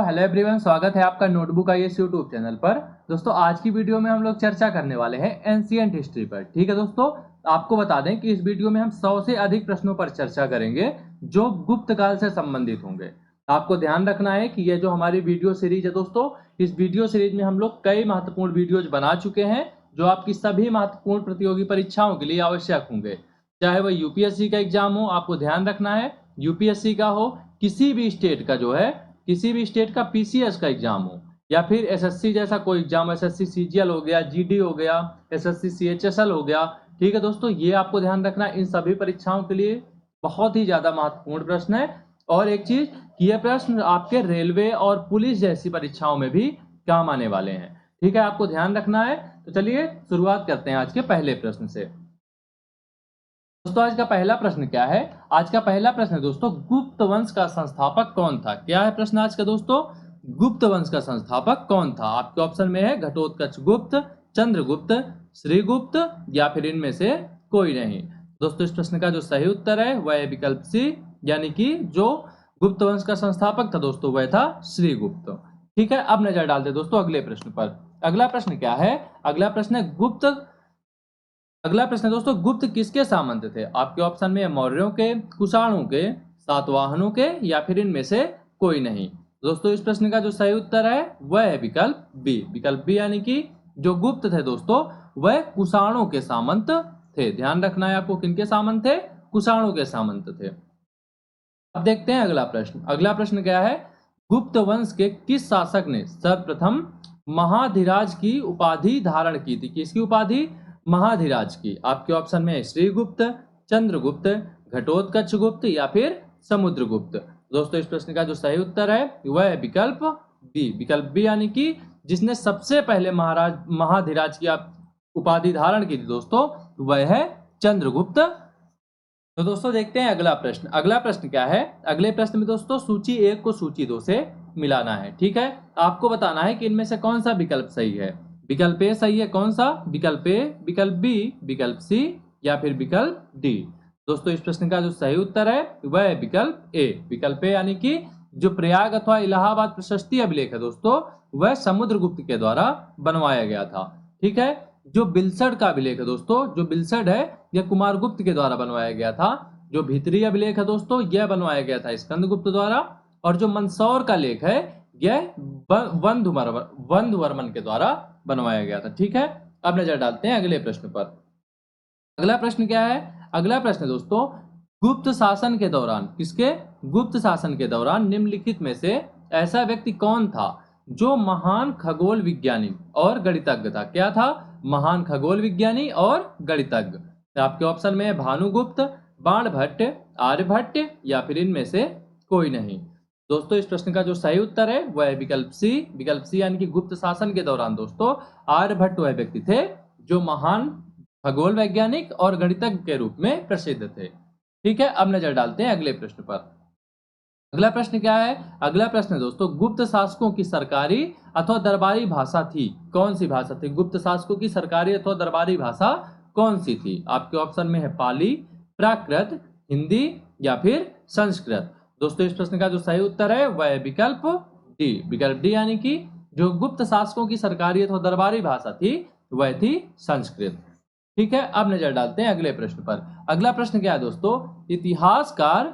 Hello everyone, स्वागत है आपका नोटबुक आईएएस यूट्यूब चैनल पर। दोस्तों आज की वीडियो में हम लोग चर्चा करने वाले हैं एंशिएंट हिस्ट्री पर। ठीक है दोस्तों, आपको बता दें कि इस वीडियो में हम 100 से अधिक प्रश्नों पर चर्चा करेंगे जो गुप्त काल से संबंधित होंगे। आपको ध्यान रखना है कि ये जो हमारी वीडियो सीरीज है दोस्तों, इस वीडियो सीरीज में हम लोग कई महत्वपूर्ण वीडियोज बना चुके हैं जो आपकी सभी महत्वपूर्ण प्रतियोगी परीक्षाओं के लिए आवश्यक होंगे। चाहे वह यूपीएससी का एग्जाम हो, आपको ध्यान रखना है यूपीएससी का हो, किसी भी स्टेट का जो है, किसी भी स्टेट का पीसीएस का एग्जाम हो, या फिर एसएससी जैसा कोई एग्जाम, एसएससी सीजीएल हो गया, जीडी हो गया, एसएससी सीएचएसएल हो गया। ठीक है दोस्तों, ये आपको ध्यान रखना है। इन सभी परीक्षाओं के लिए बहुत ही ज्यादा महत्वपूर्ण प्रश्न है। और एक चीज कि ये प्रश्न आपके रेलवे और पुलिस जैसी परीक्षाओं में भी काम आने वाले हैं। ठीक है, आपको ध्यान रखना है। तो चलिए शुरुआत करते हैं आज के पहले प्रश्न से। दोस्तों आज का पहला प्रश्न क्या है? आज का पहला प्रश्न है दोस्तों, गुप्त वंश का संस्थापक कौन था? क्या है प्रश्न आज का दोस्तों? गुप्त वंश का संस्थापक कौन था? आपके ऑप्शन में है घटोत्कच गुप्त, चंद्रगुप्त, श्रीगुप्त या फिर इनमें से कोई नहीं। दोस्तों इस प्रश्न का जो सही उत्तर है वह है विकल्प सी, यानी कि जो गुप्त वंश का संस्थापक था दोस्तों वह था श्रीगुप्त। ठीक है, अब नजर डालते दोस्तों अगले प्रश्न पर। अगला प्रश्न क्या है? अगला प्रश्न है अगला प्रश्न है दोस्तों, गुप्त किसके सामंत थे? आपके ऑप्शन में मौर्यों के, कुषाणों के, सातवाहनों के या फिर इनमें से कोई नहीं। दोस्तों इस प्रश्न का जो सही उत्तर है वह है विकल्प बी। विकल्प बी यानी कि जो गुप्त थे दोस्तों वह कुषाणों के सामंत थे। ध्यान रखना है आपको, किनके सामंत थे? कुषाणों के सामंत थे। अब देखते हैं अगला प्रश्न। अगला प्रश्न क्या है? गुप्त वंश के किस शासक ने सर्वप्रथम महाधिराज की उपाधि धारण की थी? किसकी उपाधि? महाधिराज की। आपके ऑप्शन में श्रीगुप्त, चंद्रगुप्त, घटोत्कच गुप्त या फिर समुद्रगुप्त। दोस्तों इस प्रश्न का जो सही उत्तर है वह है विकल्प बी। विकल्प बी यानी कि जिसने सबसे पहले महाधिराज की उपाधि धारण की थी दोस्तों वह है चंद्रगुप्त। तो दोस्तों देखते हैं अगला प्रश्न। अगला प्रश्न क्या है? अगले प्रश्न में दोस्तों सूची 1 को सूची 2 से मिलाना है। ठीक है, आपको बताना है कि इनमें से कौन सा विकल्प सही है। विकल्प ए सही है, कौन सा? विकल्प ए, विकल्प बी, विकल्प सी या फिर विकल्प डी। दोस्तों इस प्रश्न का जो सही उत्तर है वह है विकल्प ए। विकल्प ए यानी कि जो प्रयाग अथवा इलाहाबाद प्रशस्ति अभिलेख है दोस्तों वह समुद्रगुप्त के द्वारा बनवाया गया था। ठीक है, जो बिलसड का अभिलेख है दोस्तों, जो बिलसड है यह कुमारगुप्त के द्वारा बनवाया गया था। जो भीतरी अभिलेख है दोस्तों यह बनवाया गया था स्कंदगुप्त द्वारा। और जो मंदसौर का लेख है यह वंदवर्मन के द्वारा बनवाया गया था। ठीक है, अब नजर डालते हैं अगले प्रश्न पर। अगला प्रश्न क्या है? अगला प्रश्न दोस्तों, गुप्त शासन के दौरान, किसके? गुप्त शासन के दौरान निम्नलिखित में से ऐसा व्यक्ति कौन था जो महान खगोल विज्ञानी और गणितज्ञ था? क्या था? महान खगोल विज्ञानी और गणितज्ञ। आपके ऑप्शन में है भानुगुप्त, बाणभट्ट, आर्यभट्ट या फिर इनमें से कोई नहीं। दोस्तों इस प्रश्न का जो सही उत्तर है वह है विकल्प सी। विकल्प सी यानी कि गुप्त शासन के दौरान दोस्तों आर्यभट्ट वह व्यक्ति थे जो महान खगोल वैज्ञानिक और गणितज्ञ के रूप में प्रसिद्ध थे। ठीक है, अब नजर डालते हैं अगले प्रश्न पर। अगला प्रश्न क्या है? अगला प्रश्न दोस्तों, गुप्त शासकों की सरकारी अथवा दरबारी भाषा थी? कौन सी भाषा थी? गुप्त शासकों की सरकारी अथवा दरबारी भाषा कौन सी थी? आपके ऑप्शन में है पाली, प्राकृत, हिंदी या फिर संस्कृत। दोस्तों इस प्रश्न का जो सही उत्तर है वह है विकल्प डी। विकल्प डी यानी कि जो गुप्त शासकों की सरकारी अथवा दरबारी भाषा थी वह थी संस्कृत। ठीक है, अब नजर डालते हैं अगले प्रश्न पर। अगला प्रश्न क्या है दोस्तों? इतिहासकार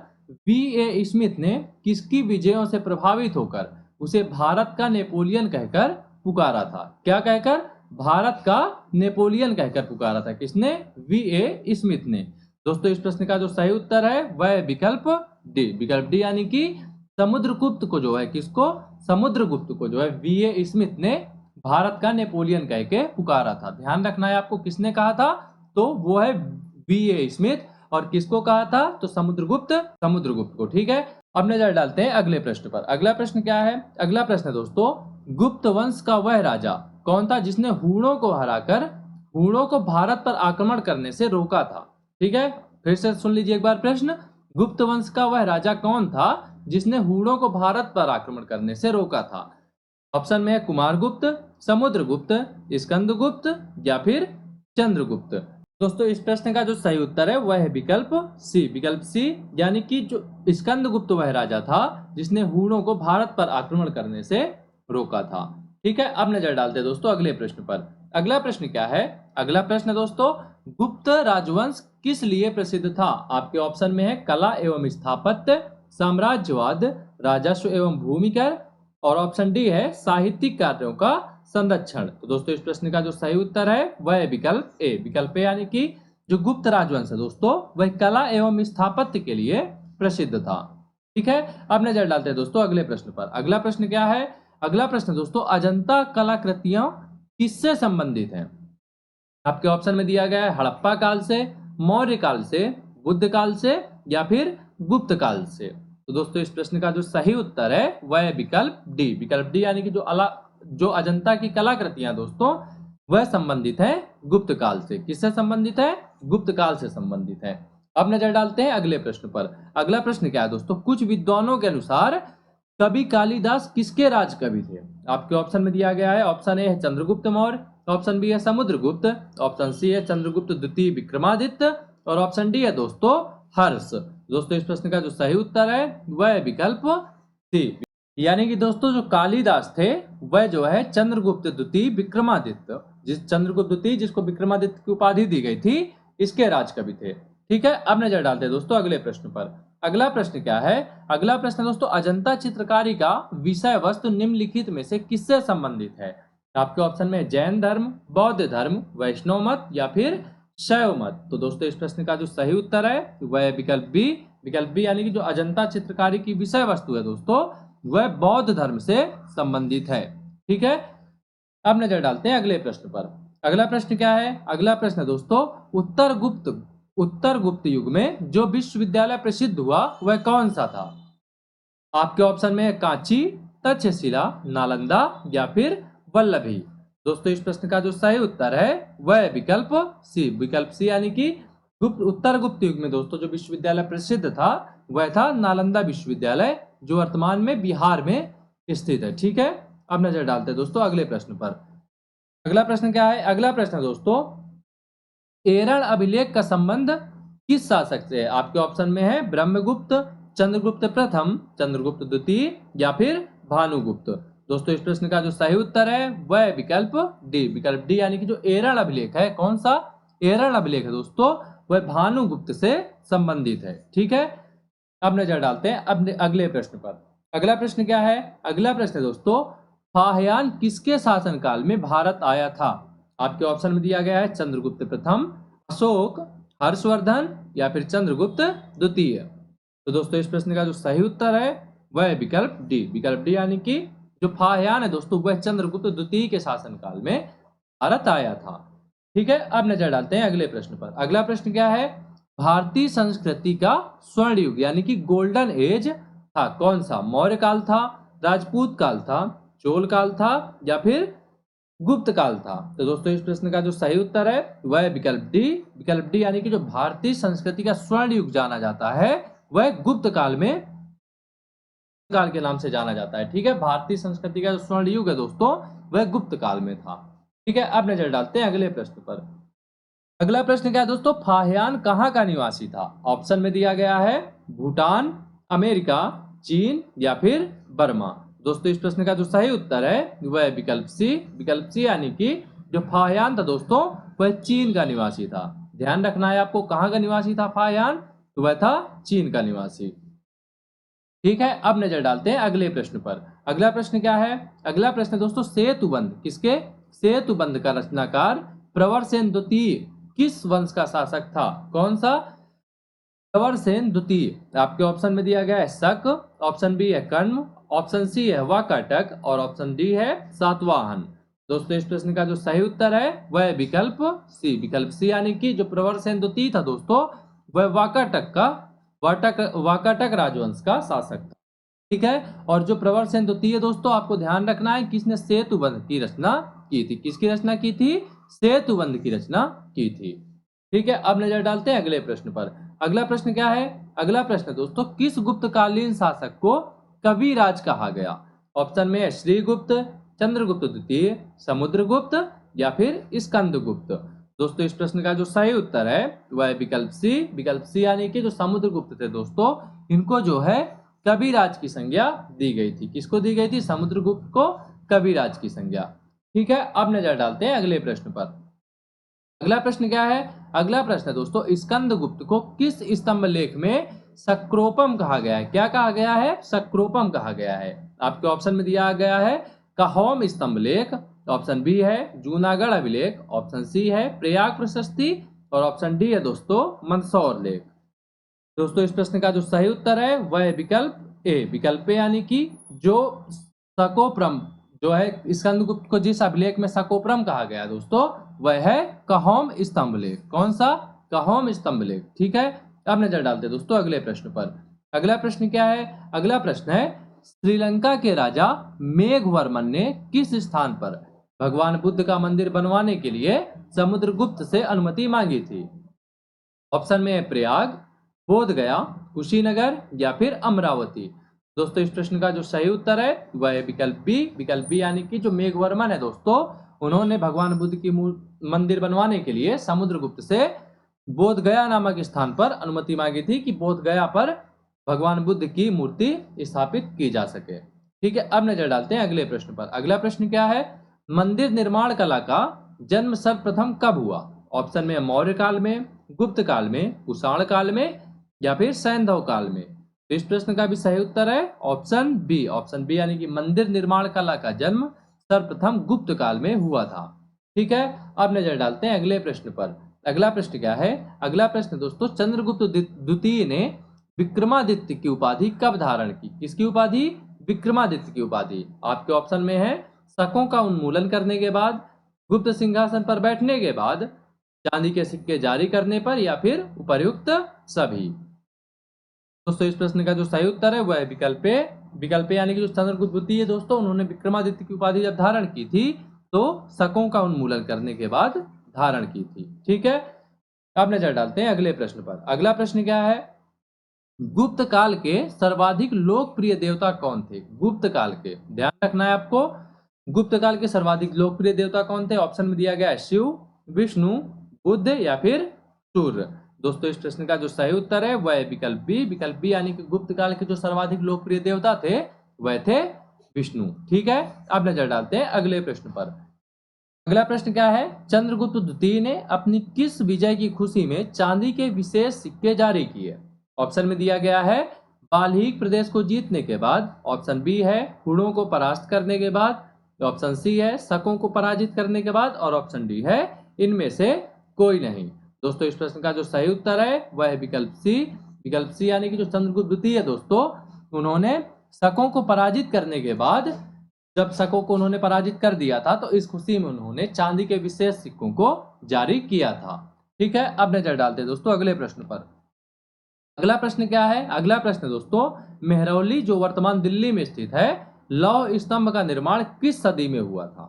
V.A. स्मिथ ने किसकी विजयों से प्रभावित होकर उसे भारत का नेपोलियन कहकर पुकारा था? क्या कहकर? भारत का नेपोलियन कहकर पुकारा था। किसने? V.A. स्मिथ ने। दोस्तों इस प्रश्न का जो सही उत्तर है वह है विकल्प डी। विकल्प डी यानी कि समुद्रगुप्त को जो है, किसको? समुद्रगुप्त को जो है V.A. स्मिथ ने भारत का नेपोलियन कह के पुकारा था। ध्यान रखना है आपको, किसने कहा था? तो वो है V.A. स्मिथ। और किसको कहा था? तो समुद्रगुप्त को। ठीक है, अब नजर डालते हैं अगले प्रश्न पर। अगला प्रश्न क्या है? अगला प्रश्न है दोस्तों, गुप्त वंश का वह राजा कौन था जिसने हूणों को हराकर हूणों को भारत पर आक्रमण करने से रोका था? ठीक है, फिर से सुन लीजिए एक बार प्रश्न। गुप्त वंश का वह राजा कौन था जिसने हूणों को भारत पर आक्रमण करने से रोका था? ऑप्शन में है कुमारगुप्त, समुद्रगुप्त, स्कंदगुप्त या फिर चंद्रगुप्त। दोस्तों इस प्रश्न का जो सही उत्तर है वह है विकल्प सी, यानी कि जो स्कंदगुप्त वह राजा था जिसने हूणों को भारत पर आक्रमण करने से रोका था। ठीक है, अब नजर डालते हैं दोस्तों अगले प्रश्न पर। अगला प्रश्न क्या है? अगला प्रश्न दोस्तों, गुप्त राजवंश किस लिए प्रसिद्ध था? आपके ऑप्शन में है कला एवं स्थापत्य, साम्राज्यवाद, राजस्व एवं भूमि कर, और ऑप्शन डी है साहित्यिक कार्यों का संरक्षण। तो दोस्तों इस प्रश्न का जो सही उत्तर है वह है विकल्प ए, यानी कि जो गुप्त राजवंश है दोस्तों वह कला एवं स्थापत्य के लिए प्रसिद्ध था। ठीक है, अब नजर डालते हैं दोस्तों अगले प्रश्न पर। अगला प्रश्न क्या है? अगला प्रश्न दोस्तों, अजंता कलाकृतियां किससे संबंधित हैं? आपके ऑप्शन में दिया गया है हड़प्पा काल से, मौर्य काल से, बुद्ध काल से, या फिर गुप्त काल से। तो दोस्तों इस प्रश्न का जो सही उत्तर है वह है विकल्प डी, यानी कि जो अजंता की कलाकृतियां दोस्तों वह संबंधित है गुप्त काल से। किससे संबंधित है? गुप्त काल से संबंधित है। अब नजर डालते हैं अगले प्रश्न पर। अगला प्रश्न क्या है दोस्तों, कुछ विद्वानों के अनुसार कवि कालिदास किसके राज कवि थे? आपके ऑप्शन में दिया गया है, ऑप्शन ए है चंद्रगुप्त मौर्य, ऑप्शन बी है समुद्रगुप्त, ऑप्शन सी है चंद्रगुप्त द्वितीय विक्रमादित्य, और ऑप्शन डी है दोस्तों हर्ष। दोस्तों इस प्रश्न का जो सही उत्तर है वह है विकल्प सी, यानी कि दोस्तों जो कालिदास थे वह जो है चंद्रगुप्त द्वितीय विक्रमादित्य, चंद्रगुप्त द्वितीय जिसको विक्रमादित्य की उपाधि दी गई थी, इसके राज कवि थे। ठीक है, अब नजर डालते हैं दोस्तों अगले प्रश्न पर। अगला प्रश्न क्या है? अगला प्रश्न दोस्तों, अजंता चित्रकारी का विषय वस्तु निम्नलिखित में से किससे संबंधित है? आपके ऑप्शन में जैन धर्म, बौद्ध धर्म, वैष्णव मत, या फिर शैव मत। तो दोस्तों इस प्रश्न का जो सही उत्तर है वह विकल्प बी, यानी कि जो अजंता चित्रकारी की विषय वस्तु है दोस्तों वह बौद्ध धर्म से संबंधित है। ठीक है, अब नजर डालते हैं अगले प्रश्न पर। अगला प्रश्न क्या है? अगला प्रश्न दोस्तों, उत्तर गुप्त युग में जो विश्वविद्यालय प्रसिद्ध हुआ वह कौन सा था? आपके ऑप्शन में है कांची, तक्षशिला, नालंदा, या फिर वल्लभी। दोस्तों इस प्रश्न का जो सही उत्तर है वह विकल्प सी, यानी कि उत्तर गुप्त युग में दोस्तों जो विश्वविद्यालय प्रसिद्ध था वह था नालंदा विश्वविद्यालय, जो वर्तमान में बिहार में स्थित है। ठीक है, अब नजर डालते हैं दोस्तों अगले प्रश्न पर। अगला प्रश्न क्या है? अगला प्रश्न दोस्तों, एरण अभिलेख का संबंध किस शासक से है? आपके ऑप्शन में है ब्रह्मगुप्त, चंद्रगुप्त प्रथम, चंद्रगुप्त द्वितीय, या फिर भानुगुप्त। दोस्तों इस प्रश्न का जो सही उत्तर है वह विकल्प डी, यानी कि जो एरण अभिलेख है, कौन सा एरण अभिलेख है दोस्तों, वह भानुगुप्त से संबंधित है। ठीक है, अब नजर डालते हैं अब अगले प्रश्न पर। अगला प्रश्न क्या है? अगला प्रश्न दोस्तों, फाहियान किसके शासनकाल में भारत आया था? आपके ऑप्शन में दिया गया है चंद्रगुप्त प्रथम, अशोक, हर्षवर्धन, या फिर चंद्रगुप्त द्वितीय। तो दोस्तों इस प्रश्न का जो सही उत्तर है वह विकल्प डी, यानी कि जो फाहियान है दोस्तों वह चंद्रगुप्त द्वितीय के शासनकाल में भारत आया था। ठीक है, अब नजर डालते हैं अगले प्रश्न पर। अगला प्रश्न क्या है? भारतीय संस्कृति का स्वर्ण युग यानी कि गोल्डन एज था कौन सा? मौर्य काल था, राजपूत काल था, चोल काल था, या फिर गुप्त काल था। तो दोस्तों इस प्रश्न का जो सही उत्तर है वह विकल्प डी, यानी कि जो भारतीय संस्कृति का स्वर्ण युग जाना जाता है वह गुप्त काल के नाम से जाना जाता है। ठीक है, भारतीय संस्कृति का जो स्वर्ण युग है दोस्तों वह गुप्त काल में था। ठीक है, अब नजर डालते हैं अगले प्रश्न पर। अगला प्रश्न क्या है दोस्तों, फाहियान कहाँ का निवासी था? ऑप्शन में दिया गया है भूटान, अमेरिका, चीन, या फिर बर्मा। दोस्तों इस प्रश्न का जो सही उत्तर है वह विकल्प सी, यानी कि जो फाहियान था दोस्तों वह चीन का निवासी था। ध्यान रखना है आपको, कहाँ का निवासी था फाहियान? तो वह था चीन का निवासी। ठीक है, अब नजर डालते हैं अगले प्रश्न पर। अगला प्रश्न क्या है? अगला प्रश्न दोस्तों, सेतुबंध का रचनाकार प्रवरसेन द्वितीय किस वंश का शासक था? कौन सा? प्रवरसेन द्वितीय। आपके ऑप्शन में दिया गया है शक, ऑप्शन बी है कर्ण, ऑप्शन सी है वाकाटक, और ऑप्शन डी है सातवाहन। दोस्तों इस प्रश्न का जो सही उत्तर है वह विकल्प सी, यानी कि जो प्रवरसेन द्वितीय था दोस्तों वह वाकाटक राजवंश का शासक था। ठीक है, और जो प्रवरसेन द्वितीय दोस्तों आपको ध्यान रखना है किसने सेतुबंध की रचना की थी? किसकी रचना की थी? सेतुबंध की रचना की थी। ठीक है, अब नजर डालते हैं अगले प्रश्न पर। अगला प्रश्न क्या है? अगला प्रश्न दोस्तों, किस गुप्तकालीन शासक को कविराज कहा गया? ऑप्शन में है श्रीगुप्त, चंद्रगुप्त द्वितीय, समुद्रगुप्त, या फिर स्कंदगुप्त। दोस्तों इस प्रश्न का जो सही उत्तर है वह है विकल्प सी। विकल्प सी यानी कि जो समुद्रगुप्त थे दोस्तों, इनको जो है कविराज की संज्ञा दी गई थी। किसको दी गई थी? समुद्रगुप्त को कविराज की संज्ञा। ठीक है, अब नजर डालते हैं अगले प्रश्न पर। अगला प्रश्न क्या है? अगला प्रश्न है दोस्तों, स्कंदगुप्त को किस स्तंभ लेख में सक्रोपम कहा गया है? क्या कहा गया है? सक्रोपम कहा गया है। आपके ऑप्शन में दिया गया है कहोम स्तंभ लेख, ऑप्शन बी है जूनागढ़ अभिलेख, ऑप्शन सी है प्रयाग प्रशस्ति, और ऑप्शन डी है दोस्तों मंदसौर लेख। दोस्तों इस प्रश्न का जो सही उत्तर है वह है विकल्प ए। विकल्प ए यानी कि जो सकोप्रम जो है स्कंदगुप्त को जिस अभिलेख में सकोप्रम कहा गया दोस्तों, वह है कहोम स्तंभ लेख। कौन सा? कहोम स्तंभ लेख। ठीक है, अब नजर डालते हैं दोस्तों अगले प्रश्न पर। अगला प्रश्न क्या है? अगला प्रश्न है श्रीलंका के राजा मेघवर्मन ने किस स्थान पर भगवान बुद्ध का मंदिर बनवाने के लिए समुद्रगुप्त से अनुमति मांगी थी? ऑप्शन में है प्रयाग, बोध गया, कुशीनगर या फिर अमरावती। दोस्तों इस प्रश्न का जो सही उत्तर है वह है विकल्प बी। विकल्प बी यानी कि जो मेघवर्मन है दोस्तों, उन्होंने भगवान बुद्ध की मंदिर बनवाने के लिए समुद्रगुप्त से बोध गया नामक स्थान पर अनुमति मांगी थी कि बोध गया पर भगवान बुद्ध की मूर्ति स्थापित की जा सके। ठीक है, अब नजर डालते हैं अगले प्रश्न पर। अगला प्रश्न क्या है? मंदिर निर्माण कला का जन्म सर्वप्रथम कब हुआ? ऑप्शन में मौर्य काल में, गुप्त काल में, कुषाण काल में या फिर सैंधव काल में। तो इस प्रश्न का भी सही उत्तर है ऑप्शन बी। ऑप्शन बी यानी कि मंदिर निर्माण कला का जन्म सर्वप्रथम गुप्त काल में हुआ था। ठीक है, अब नजर डालते हैं अगले प्रश्न पर। अगला प्रश्न क्या है? अगला प्रश्न दोस्तों, चंद्रगुप्त द्वितीय ने विक्रमादित्य की उपाधि कब धारण की? किसकी उपाधि? विक्रमादित्य की उपाधि। आपके ऑप्शन में है शकों का उन्मूलन करने के बाद, गुप्त सिंहासन पर बैठने के बाद, चांदी के सिक्के जारी करने पर, या फिर उपर्युक्त सभी। दोस्तों इस प्रश्न का जो सही उत्तर है वह है विकल्प ए। विकल्प ए यानी कि जो चंद्रगुप्त द्वितीय दोस्तों, उन्होंने विक्रमादित्य की उपाधि जब धारण की थी तो शकों का उन्मूलन करने के बाद धारण की थी। ठीक है, अब नजर डालते हैं अगले प्रश्न पर। अगला प्रश्न क्या है? गुप्त काल के सर्वाधिक लोकप्रिय देवता कौन थे? गुप्त काल के, ध्यान रखना है आपको, गुप्त काल के सर्वाधिक लोकप्रिय देवता कौन थे? ऑप्शन में दिया गया है शिव, विष्णु, बुद्ध या फिर सूर्य। दोस्तों इस प्रश्न का जो सही उत्तर है वह है विकल्प बी। विकल्प बी यानी कि गुप्त काल के जो सर्वाधिक लोकप्रिय देवता थे वह थे विष्णु। ठीक है, अब नजर डालते हैं अगले प्रश्न पर। अगला प्रश्न क्या है? चंद्रगुप्त द्वितीय ने अपनी किस विजय की खुशी में चांदी के विशेष सिक्के जारी किए? ऑप्शन में दिया गया है बाल्हिक प्रदेश को जीतने के बाद, ऑप्शन बी है हुणों को परास्त करने के बाद, ऑप्शन सी है शकों को पराजित करने के बाद, और ऑप्शन डी है इनमें से कोई नहीं। दोस्तों इस प्रश्न का जो सही उत्तर है वह है विकल्प सी। विकल्प सी यानी कि जो चंद्रगुप्त द्वितीय दोस्तों, उन्होंने शकों को पराजित करने के बाद, जब शकों को उन्होंने पराजित कर दिया था तो इस खुशी में उन्होंने चांदी के विशेष सिक्कों को जारी किया था। ठीक है, अब नजर डालते हैं दोस्तों अगले प्रश्न पर। अगला प्रश्न क्या है? अगला प्रश्न दोस्तों, मेहरौली जो वर्तमान दिल्ली में स्थित है, लौह स्तंभ का निर्माण किस सदी में हुआ था?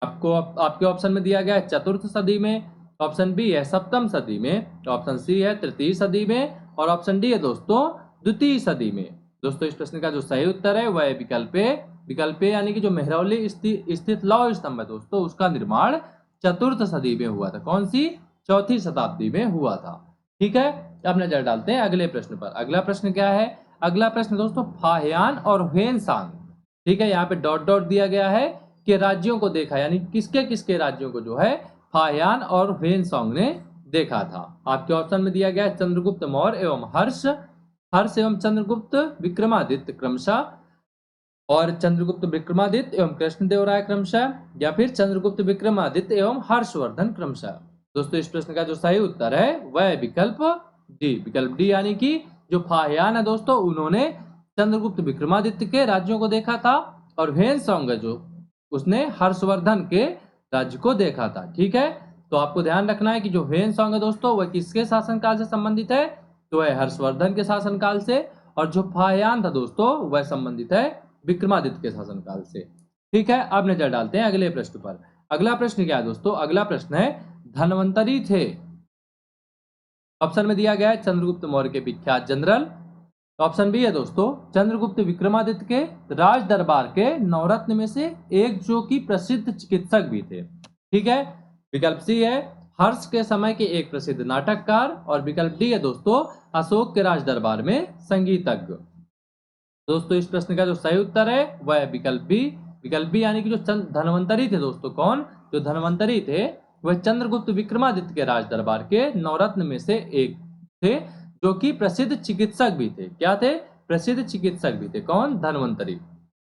आपको आपके ऑप्शन में दिया गया है चतुर्थ सदी में, ऑप्शन बी है सप्तम सदी में, ऑप्शन सी है तृतीय सदी में, और ऑप्शन डी है दोस्तों द्वितीय सदी में। दोस्तों इस प्रश्न का जो सही उत्तर है वह है विकल्प ए। विकल्प ए यानी कि जो मेहरौली स्थित लौह स्तंभ है दोस्तों, उसका निर्माण चतुर्थ सदी में हुआ था। कौन सी? चौथी शताब्दी में हुआ था। ठीक है, अब नजर डालते हैं अगले प्रश्न पर। अगला प्रश्न क्या है? अगला प्रश्न दोस्तों, फाहियान और ह्वेनसांग, ठीक है, यहाँ पे डॉट डॉट दिया गया है कि राज्यों को देखा, यानी किसके किसके राज्यों को जो है फाहियान और ह्वेनसांग ने देखा था। आपके ऑप्शन में दिया गया है चंद्रगुप्त मौर्य एवं हर्ष, हर्ष एवं चंद्रगुप्त विक्रमादित्य क्रमशः, और चंद्रगुप्त विक्रमादित्य एवं कृष्णदेवराय क्रमशः, या फिर चंद्रगुप्त विक्रमादित्य एवं हर्षवर्धन क्रमशः। दोस्तों इस प्रश्न का जो सही उत्तर है वह है विकल्प डी। विकल्प डी यानी कि जो फाहियान है दोस्तों, उन्होंने चंद्रगुप्त विक्रमादित्य के राज्यों को देखा था, और ह्वेनसांग जो उसने हर्षवर्धन के राज्य को देखा था। ठीक है, तो आपको ध्यान रखना है कि जो ह्वेनसांग है दोस्तों, वह किसके शासनकाल से संबंधित है? तो वह हर्षवर्धन के शासनकाल से, और जो फाहियान था दोस्तों वह संबंधित है विक्रमादित्य के शासनकाल से। ठीक है, अब नजर डालते हैं अगले प्रश्न पर। अगला प्रश्न क्या है दोस्तों? अगला प्रश्न है धन्वंतरी थे। ऑप्शन में दिया गया है चंद्रगुप्त मौर्य के विख्यात जनरल, ऑप्शन बी है दोस्तों चंद्रगुप्त विक्रमादित्य के राज दरबार के नवरत्न में से एक, जो कि प्रसिद्ध चिकित्सक भी थे। ठीक है, विकल्प सी है हर्ष के समय के एक प्रसिद्ध नाटककार, और विकल्प डी है दोस्तों अशोक के राज दरबार में संगीतज्ञ। दोस्तों इस प्रश्न का जो सही उत्तर है वह है विकल्प बी। विकल्प बी यानी कि जो धन्वंतरी थे दोस्तों, कौन, जो धन्वंतरी थे वह चंद्रगुप्त विक्रमादित्य के राज दरबार के नवरत्न में से एक थे, जो कि प्रसिद्ध चिकित्सक भी थे। क्या थे? प्रसिद्ध चिकित्सक भी थे। कौन? धन्वंतरी।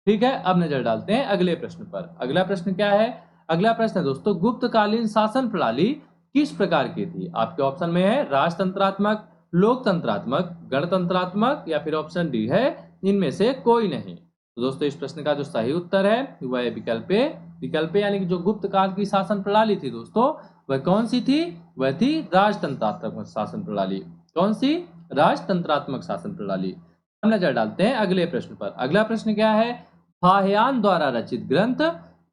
ठीक है, अब नजर डालते हैं अगले प्रश्न पर। अगला प्रश्न क्या है? अगला प्रश्न है दोस्तों गुप्तकालीन शासन प्रणाली किस प्रकार की थी? आपके ऑप्शन में है राजतंत्रात्मक, लोकतंत्रात्मक, गणतंत्रात्मक, या फिर ऑप्शन डी है इनमें से कोई नहीं। तो दोस्तों इस प्रश्न का जो सही उत्तर है वह है विकल्प ए। विकल्प ए यानी कि जो गुप्त काल की शासन प्रणाली थी दोस्तों वह कौन सी थी? वह थी राजतंत्रात्मक शासन प्रणाली। कौन सी? राजतंत्रात्मक शासन प्रणाली। हम नजर डालते हैं अगले प्रश्न पर। अगला प्रश्न क्या है? फाहियान द्वारा रचित ग्रंथ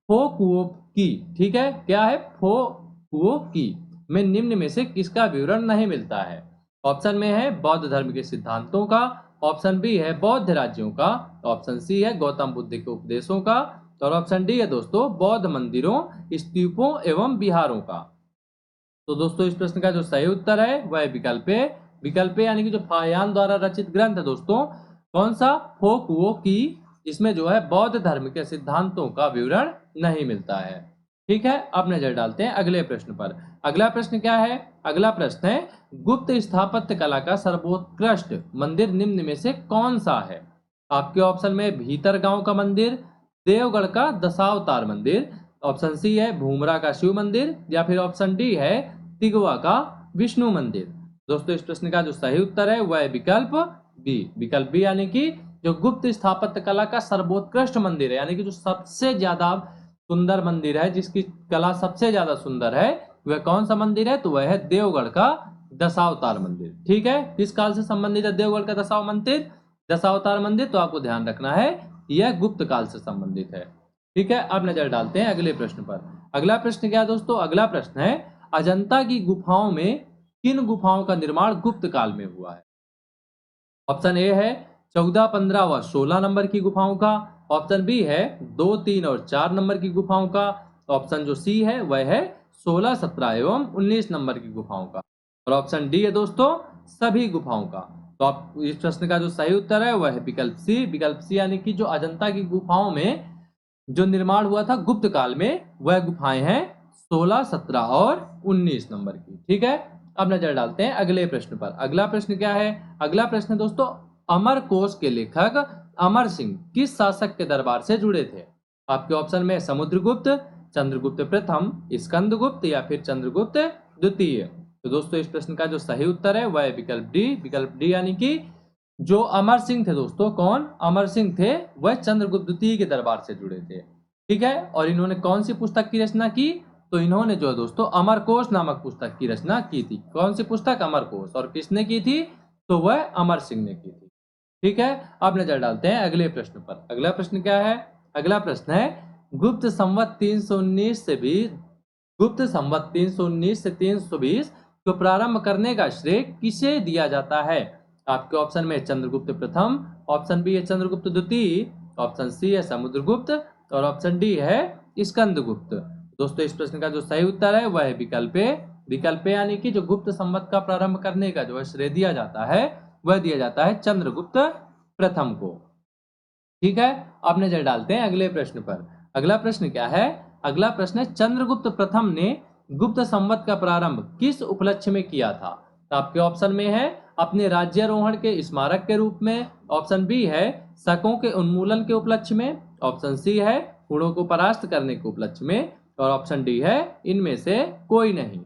फोकुओ की, ठीक है, क्या है? फोकुओ की में निम्न में से किसका विवरण नहीं मिलता है? ऑप्शन में है बौद्ध धर्म के सिद्धांतों का, ऑप्शन बी है बौद्ध राज्यों का, ऑप्शन सी है गौतम बुद्ध के उपदेशों का, और ऑप्शन डी है दोस्तों बौद्ध मंदिरों, स्तूपों एवं विहारों का। तो दोस्तों इस प्रश्न का जो सही उत्तर है वह विकल्प ए। विकल्प ए यानी कि जो फाहियान द्वारा रचित ग्रंथ है दोस्तों, कौन सा? फोकुओ की। इसमें जो है बौद्ध धर्म के सिद्धांतों का विवरण नहीं मिलता है। ठीक है, अब नजर डालते हैं अगले प्रश्न पर। अगला प्रश्न क्या है? अगला प्रश्न है गुप्त स्थापत्य कला का सर्वोत्कृष्ट मंदिर निम्न में से कौन सा है? आपके ऑप्शन में भीतरगांव का मंदिर, देवगढ़ का दशावतार मंदिर, ऑप्शन सी है भूमरा का शिव मंदिर, या फिर ऑप्शन डी है तिगवा का विष्णु मंदिर। दोस्तों इस प्रश्न का जो सही उत्तर है वह है विकल्प बी। विकल्प बी यानी कि जो गुप्त स्थापत्य कला का सर्वोत्कृष्ट मंदिर है, यानी कि जो सबसे ज्यादा सुंदर मंदिर है, जिसकी कला सबसे ज्यादा सुंदर है, वह कौन सा मंदिर है? तो वह है देवगढ़ का दशावतार मंदिर। ठीक है, किस काल से संबंधित है देवगढ़ का दशावतार मंदिर? तो आपको ध्यान रखना है यह गुप्त काल से संबंधित है। ठीक है, अब नजर डालते हैं अगले प्रश्न पर। अगला प्रश्न क्या है दोस्तों? अगला प्रश्न है अजंता की गुफाओं में किन गुफाओं का निर्माण गुप्त काल में हुआ है? ऑप्शन ए है 14, 15 व 16 नंबर की गुफाओं का, ऑप्शन बी है 2, 3 और 4 नंबर की गुफाओं का, ऑप्शन जो सी है वह है 16, 17 एवं 19 नंबर की गुफाओं का, और ऑप्शन डी है दोस्तों सभी गुफाओं का। तो आप इस प्रश्न का जो सही उत्तर है वह है विकल्प सी। विकल्प सी यानी कि जो अजंता की गुफाओं में जो निर्माण हुआ था गुप्त काल में, वह गुफाएं हैं 16, 17 और 19 नंबर की। ठीक है, अब नजर डालते हैं अगले प्रश्न पर। अगला प्रश्न क्या है? अगला प्रश्न दोस्तों अमरकोश के लेखक अमर सिंह किस शासक के दरबार से जुड़े थे? आपके ऑप्शन में समुद्रगुप्त, चंद्रगुप्त प्रथम, स्कंदगुप्त, या फिर चंद्रगुप्त द्वितीय। तो दोस्तों इस प्रश्न का जो सही उत्तर है वह है विकल्प डी। विकल्प डी यानी कि जो अमर सिंह थे दोस्तों, कौन? अमर सिंह थे, वह चंद्रगुप्त द्वितीय के दरबार से जुड़े थे। ठीक है, और इन्होंने कौन सी पुस्तक की रचना की? तो इन्होंने जो है दोस्तों अमरकोश नामक पुस्तक की रचना की थी। कौन सी पुस्तक? अमरकोश। और किसने की थी? तो वह अमर सिंह ने की थी। ठीक है, अब नजर डालते हैं अगले प्रश्न पर। अगला प्रश्न क्या है? अगला प्रश्न है गुप्त संवत 319 से भी गुप्त संवत 319 से 320 को प्रारंभ करने का श्रेय किसे दिया जाता है? आपके ऑप्शन में चंद्रगुप्त प्रथम, ऑप्शन बी है चंद्रगुप्त द्वितीय, ऑप्शन सी है समुद्रगुप्त, और ऑप्शन डी है स्कंदगुप्त। दोस्तों इस प्रश्न का जो सही उत्तर है वह है विकल्प ए। विकल्प ए यानी कि जो गुप्त संवत का प्रारंभ करने का जो है श्रेय दिया जाता है वह दिया जाता है चंद्रगुप्त प्रथम को। ठीक है, अब नजर डालते हैं अगले प्रश्न पर। अगला प्रश्न क्या है? अगला प्रश्न है चंद्रगुप्त प्रथम ने गुप्त संवत का प्रारंभ किस उपलक्ष्य में किया था? तो आपके ऑप्शन में है अपने राज्यारोहण के स्मारक के रूप में, ऑप्शन बी है शकों के उन्मूलन के उपलक्ष्य में, ऑप्शन सी है हुणों को परास्त करने के उपलक्ष्य में, और ऑप्शन डी है इनमें से कोई नहीं।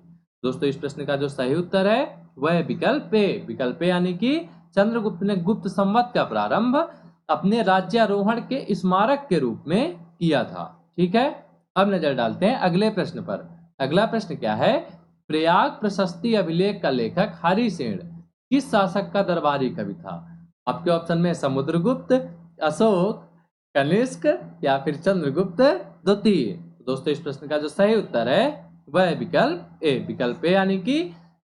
दोस्तों इस प्रश्न का जो सही उत्तर है वह है विकल्प ए। विकल्प ए यानी कि चंद्रगुप्त ने गुप्त संवत का प्रारंभ अपने राज्यारोहण के स्मारक के रूप में किया था। ठीक है, अब नजर डालते हैं अगले प्रश्न पर। अगला प्रश्न क्या है? प्रयाग प्रशस्ति अभिलेख का लेखक हरिसेन किस शासक का दरबारी कवि था? आपके ऑप्शन में समुद्रगुप्त, अशोक, कनिष्क, या फिर चंद्रगुप्त द्वितीय। दोस्तों इस प्रश्न का जो सही उत्तर है वह है विकल्प ए। विकल्प ए यानी कि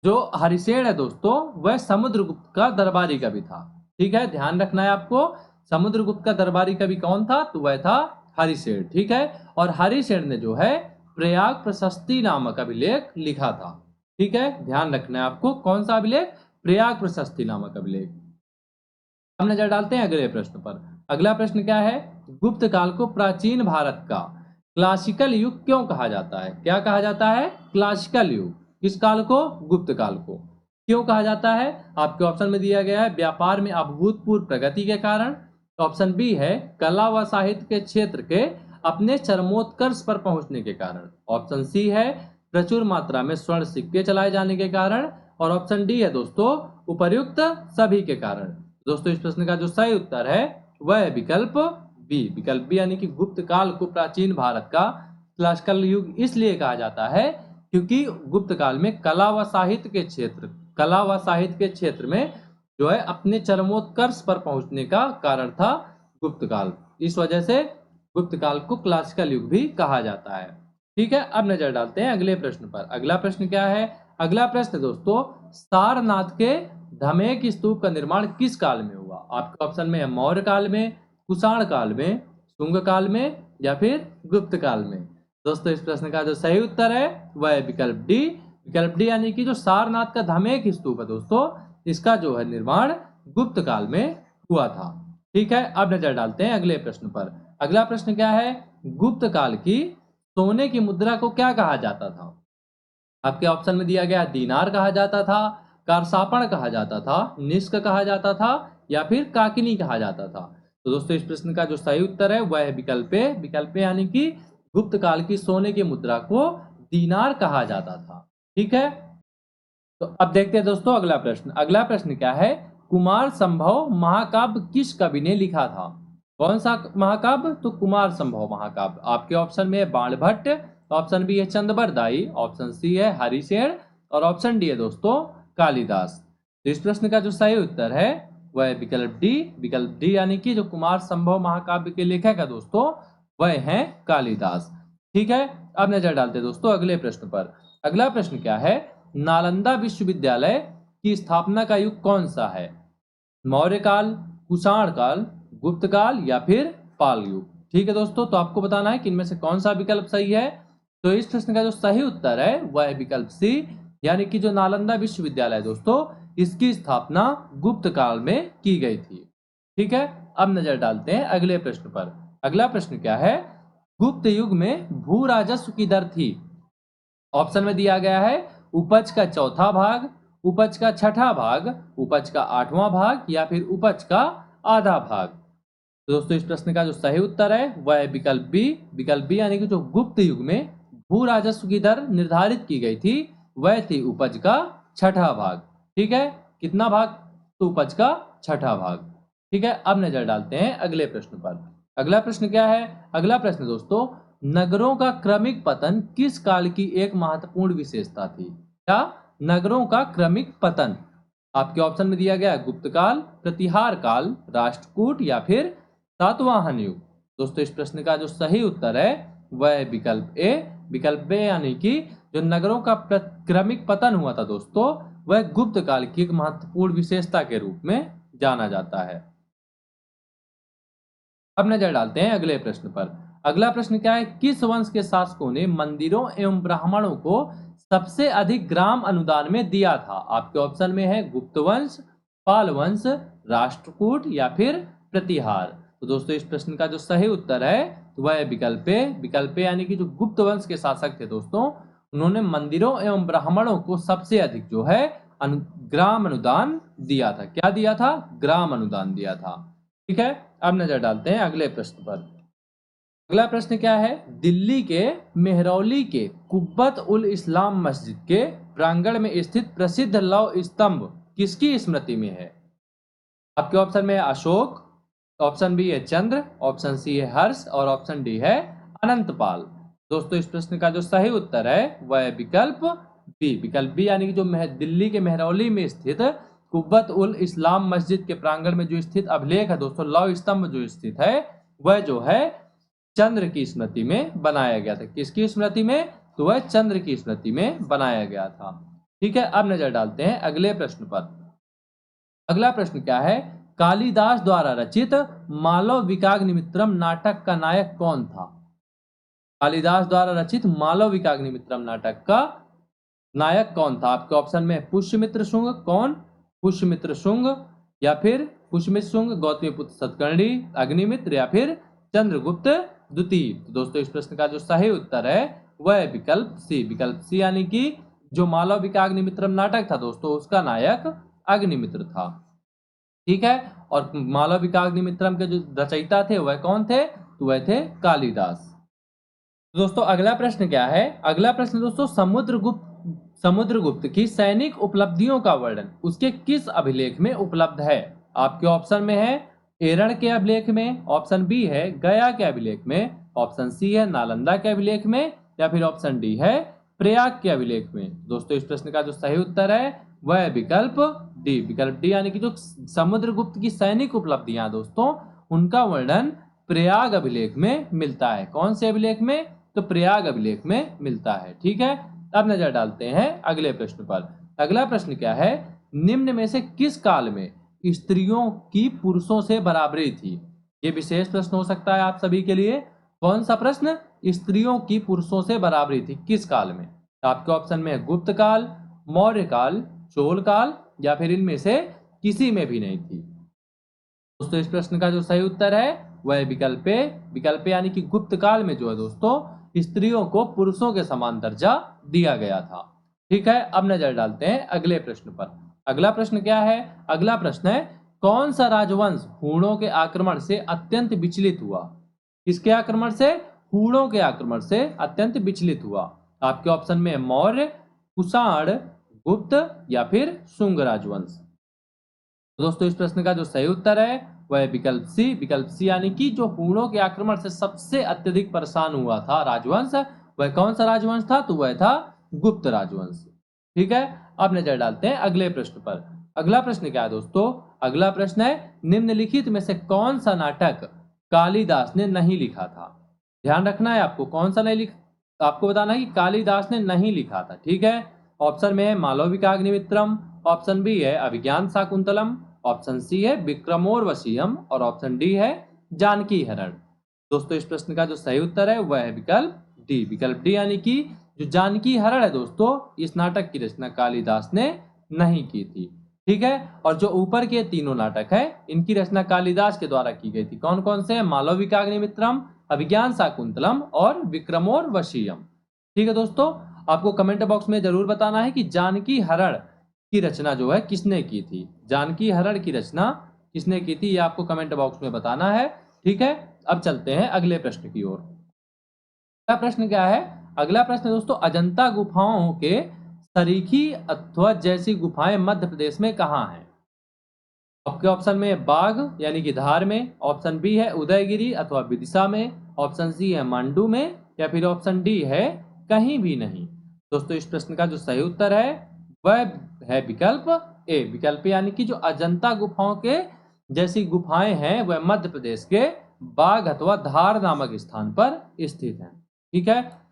जो हरिसेन है दोस्तों वह समुद्रगुप्त का दरबारी कवि था। ठीक है, ध्यान रखना है आपको, समुद्रगुप्त का दरबारी कवि कौन था? तो वह था हरिसेन। ठीक है, और हरिसेन ने जो है प्रयाग प्रशस्ति नामक अभिलेख लिखा था। ठीक है, ध्यान रखना है आपको। कौन सा अभिलेख? प्रयाग प्रशस्ति नामक अभिलेख। हम नजर डालते हैं अगले प्रश्न पर। अगला प्रश्न क्या है? गुप्त काल को प्राचीन भारत का क्लासिकल युग क्यों कहा जाता है? क्या कहा जाता है? क्लासिकल युग। किस काल को? गुप्त काल को। क्यों कहा जाता है? आपके ऑप्शन में दिया गया है व्यापार में अभूतपूर्व प्रगति के कारण। ऑप्शन बी है कला व साहित्य के क्षेत्र के अपने चरमोत्कर्ष पर पहुंचने के कारण। ऑप्शन सी है प्रचुर मात्रा में स्वर्ण सिक्के चलाए जाने के कारण। और ऑप्शन डी है दोस्तों उपर्युक्त सभी के कारण। दोस्तों इस प्रश्न का जो सही उत्तर है वह है विकल्प बी। विकल्प बी यानी कि गुप्त काल को प्राचीन भारत का क्लासिकल युग इसलिए कहा जाता है क्योंकि गुप्त काल में कला व साहित्य के क्षेत्र में जो है अपने चरमोत्कर्ष पर पहुंचने का कारण था गुप्त काल। इस वजह से गुप्त काल को क्लासिकल युग भी कहा जाता है। ठीक है, अब नजर डालते हैं अगले प्रश्न पर। अगला प्रश्न क्या है? अगला प्रश्न दोस्तों सारनाथ के धमेक स्तूप का निर्माण किस काल में हुआ? आपके ऑप्शन में है मौर्य काल में, कुषाण काल में, शुंग काल में या फिर गुप्त काल में। दोस्तों इस प्रश्न का जो सही उत्तर है वह है विकल्प डी। विकल्प डी यानी कि जो सारनाथ का धमेक स्तूप है दोस्तों इसका जो है निर्माण गुप्त काल में हुआ था। ठीक है, अब नजर डालते हैं अगले प्रश्न पर। अगला प्रश्न क्या है? गुप्त काल की सोने की मुद्रा को क्या कहा जाता था? आपके ऑप्शन में दिया गया दीनार कहा जाता था, कारसापण कहा जाता था, निष्क कहा जाता था या फिर काकिनी कहा जाता था। तो दोस्तों इस प्रश्न का जो सही उत्तर है वह है विकल्प ए। विकल्प ए यानी कि गुप्त काल की सोने की मुद्रा को दीनार कहा जाता था। ठीक है, तो अब देखते हैं दोस्तों अगला प्रश्न। अगला प्रश्न क्या है? कुमार संभव महाकाव्य किस कवि ने लिखा था? कौन सा महाकाव्य? तो कुमार संभव महाकाव्य। आपके ऑप्शन में है बाणभट्ट, ऑप्शन बी है चंद्रबरदाई, ऑप्शन सी है हरिशेन और ऑप्शन डी है दोस्तों कालिदास। तो इस प्रश्न का जो सही उत्तर है वह है विकल्प डी। विकल्प डी यानी कि जो कुमार संभव महाकाव्य के लेखक है दोस्तों वह है कालिदास। ठीक है, अब नजर डालते हैं दोस्तों अगले प्रश्न पर। अगला प्रश्न क्या है? नालंदा विश्वविद्यालय की स्थापना का युग कौन सा है? मौर्य काल, कुषाण काल, गुप्त काल या फिर पाल युग। ठीक है दोस्तों, तो आपको बताना है कि इनमें से कौन सा विकल्प सही है। तो इस प्रश्न का जो सही उत्तर है वह है विकल्प सी यानी कि जो नालंदा विश्वविद्यालय दोस्तों इसकी स्थापना गुप्त काल में की गई थी। ठीक है, अब नजर डालते हैं अगले प्रश्न पर। अगला प्रश्न क्या है? गुप्त युग में भू राजस्व की दर थी। ऑप्शन में दिया गया है उपज का चौथा भाग, उपज का छठा भाग, उपज का आठवां भाग या फिर उपज का आधा भाग। तो दोस्तों इस प्रश्न का जो सही उत्तर है वह है विकल्प बी। विकल्प बी यानी कि जो गुप्त युग में भू राजस्व की दर निर्धारित की गई थी वह थी उपज का छठा भाग। ठीक है, कितना भाग? तो उपज का छठा भाग। ठीक है, अब नजर डालते हैं अगले प्रश्न पर। अगला प्रश्न क्या है? अगला प्रश्न दोस्तों नगरों का क्रमिक पतन किस काल की एक महत्वपूर्ण विशेषता थी? क्या? नगरों का क्रमिक पतन। आपके ऑप्शन में दिया गया गुप्त काल, प्रतिहार काल, राष्ट्रकूट या फिर सातवाहन युग। दोस्तों इस प्रश्न का जो सही उत्तर है वह है विकल्प ए। विकल्प ए यानी कि जो नगरों का क्रमिक पतन हुआ था दोस्तों वह गुप्त काल की एक महत्वपूर्ण विशेषता के रूप में जाना जाता है। अब नजर डालते हैं अगले प्रश्न पर। अगला प्रश्न क्या है? किस वंश के शासकों ने मंदिरों एवं ब्राह्मणों को सबसे अधिक ग्राम अनुदान में दिया था? आपके ऑप्शन में है गुप्त वंश, पाल वंश, राष्ट्रकूट या फिर प्रतिहार। तो दोस्तों इस प्रश्न का जो सही उत्तर है वह है विकल्प ए। विकल्प ए यानी कि जो गुप्त वंश के शासक थे दोस्तों उन्होंने मंदिरों एवं ब्राह्मणों को सबसे अधिक जो है ग्राम अनुदान दिया था। क्या दिया था? ग्राम अनुदान दिया था। ठीक है, अब नजर डालते हैं अगले प्रश्न पर। अगला प्रश्न क्या है? दिल्ली के मेहरौली के कुब्बत उल इस्लाम मस्जिद के प्रांगण में स्थित प्रसिद्ध लौह स्तंभ किसकी स्मृति में है? आपके ऑप्शन में है अशोक, ऑप्शन बी है चंद्र, ऑप्शन सी है हर्ष और ऑप्शन डी है अनंतपाल। दोस्तों इस प्रश्न का जो सही उत्तर है वह है विकल्प बी। विकल्प बी यानी कि जो दिल्ली के मेहरौली में स्थित कुब्बत उल इस्लाम मस्जिद के प्रांगण में जो स्थित अभिलेख है दोस्तों लौह स्तंभ जो स्थित है वह जो है चंद्र की स्मृति में बनाया गया था। किसकी स्मृति में? तो वह चंद्र की स्मृति में बनाया गया था। ठीक है, अब नजर डालते हैं अगले प्रश्न पर। अगला प्रश्न क्या है? कालिदास द्वारा रचित मालव विकाग्निमित्रम नाटक का नायक कौन था? कालिदास द्वारा रचित मालव विकाग्निमित्रम नाटक का नायक कौन था? आपके ऑप्शन में पुष्यमित्र शुंग, कौन? पुष्यमित्र शुंग, या फिर पुष्यमित्र शुंग, गौतमीपुत्र सतकर्णी, अग्निमित्र, या फिर चंद्रगुप्त द्वितीय। तो दोस्तों इस प्रश्न का जो सही उत्तर है वह है विकल्प सी। विकल्प सी यानी कि जो मालविकाग्निमित्रम नाटक था दोस्तों उसका नायक अग्निमित्र था। ठीक है, और मालविकाग्निमित्रम के जो रचयिता थे वह कौन थे? तो वह थे कालिदास। दोस्तों अगला प्रश्न क्या है? अगला प्रश्न दोस्तों समुद्रगुप्त की सैनिक उपलब्धियों का वर्णन उसके किस अभिलेख में उपलब्ध है? आपके ऑप्शन में है एरण के अभिलेख में, ऑप्शन बी है गया के अभिलेख में, ऑप्शन सी है नालंदा के अभिलेख में, या फिर ऑप्शन डी है प्रयाग के अभिलेख में। दोस्तों इस प्रश्न का जो सही उत्तर है वह है विकल्प डी। विकल्प डी यानी कि जो समुद्रगुप्त की सैनिक उपलब्धियां दोस्तों उनका वर्णन प्रयाग अभिलेख में मिलता है। कौन से अभिलेख में? तो प्रयाग अभिलेख में मिलता है। ठीक है, अब नजर डालते हैं अगले प्रश्न पर। अगला प्रश्न क्या है? निम्न में से किस काल में स्त्रियों की पुरुषों से बराबरी थी? ये विशेष प्रश्न हो सकता है आप सभी के लिए। कौन सा प्रश्न? स्त्रियों की पुरुषों से बराबरी थी किस काल में? आपके ऑप्शन में है गुप्त काल, मौर्य काल, चोल काल, या फिर इनमें से किसी में भी नहीं थी। दोस्तों इस प्रश्न का जो सही उत्तर है वह विकल्प ए। विकल्प यानी कि गुप्त काल में जो है दोस्तों स्त्रियों को पुरुषों के समान दर्जा दिया गया था। ठीक है, अब नजर डालते हैं अगले प्रश्न पर। अगला प्रश्न क्या है? अगला प्रश्न है कौन सा राजवंश हूणों के आक्रमण से अत्यंत विचलित हुआ? किसके आक्रमण से? हूणों के आक्रमण से अत्यंत विचलित हुआ। आपके ऑप्शन में मौर्य, कुषाण, गुप्त, या फिर शुंग राजवंश। दोस्तों इस प्रश्न का जो सही उत्तर है वह है विकल्प सी। विकल्प सी यानी कि जो हूणों के आक्रमण से सबसे अत्यधिक परेशान हुआ था राजवंश, वह कौन सा राजवंश था? तो वह था गुप्त राजवंश। ठीक है, अब नजर डालते हैं अगले प्रश्न पर। अगला प्रश्न क्या है दोस्तों? अगला प्रश्न है निम्नलिखित में से कौन सा नाटक कालिदास ने नहीं लिखा था? ध्यान रखना है आपको, कौन सा नहीं लिखा, आपको बताना है कि कालिदास ने नहीं लिखा था। ठीक है, ऑप्शन में है मालविकाग्निमित्रम, ऑप्शन बी है अभिज्ञान शाकुंतलम, ऑप्शन सी है विक्रमोर्वशीयम, और ऑप्शन डी है जानकी हरण। दोस्तों इस प्रश्न का जो सही उत्तर है वह है विकल्प डी। विकल्प डी यानी कि जो जानकी हरण है दोस्तों इस नाटक की रचना कालिदास ने नहीं की थी। ठीक है, और जो ऊपर के तीनों नाटक है इनकी रचना कालिदास के द्वारा की गई थी। कौन कौन से? मालविकाग्निमित्रम, अभिज्ञान शाकुंतलम और विक्रमोर्वशीयम। ठीक है दोस्तों, आपको कमेंट बॉक्स में जरूर बताना है कि जानकी हरण की रचना जो है किसने की थी। जानकी हरण की रचना किसने की थी ये आपको कमेंट बॉक्स में बताना है। ठीक है, अब चलते हैं अगले प्रश्न की ओर। अगला प्रश्न क्या है? अगला प्रश्न दोस्तों अजंता गुफाओं के सरीखी अथवा जैसी गुफाएं मध्य प्रदेश में कहाँ हैं? आपके ऑप्शन में बाघ यानी कि धार में, ऑप्शन बी है उदयगिरी अथवा विदिशा में, ऑप्शन सी है मांडू में, या फिर ऑप्शन डी है कहीं भी नहीं। दोस्तों इस प्रश्न का जो सही उत्तर है वह है विकल्प ए। विकल्प यानी कि जो अजंता गुफाओं के जैसी गुफाएं हैं वह मध्य प्रदेश के बाघ अथवा धार नामक स्थान पर स्थित हैं। ठीक है,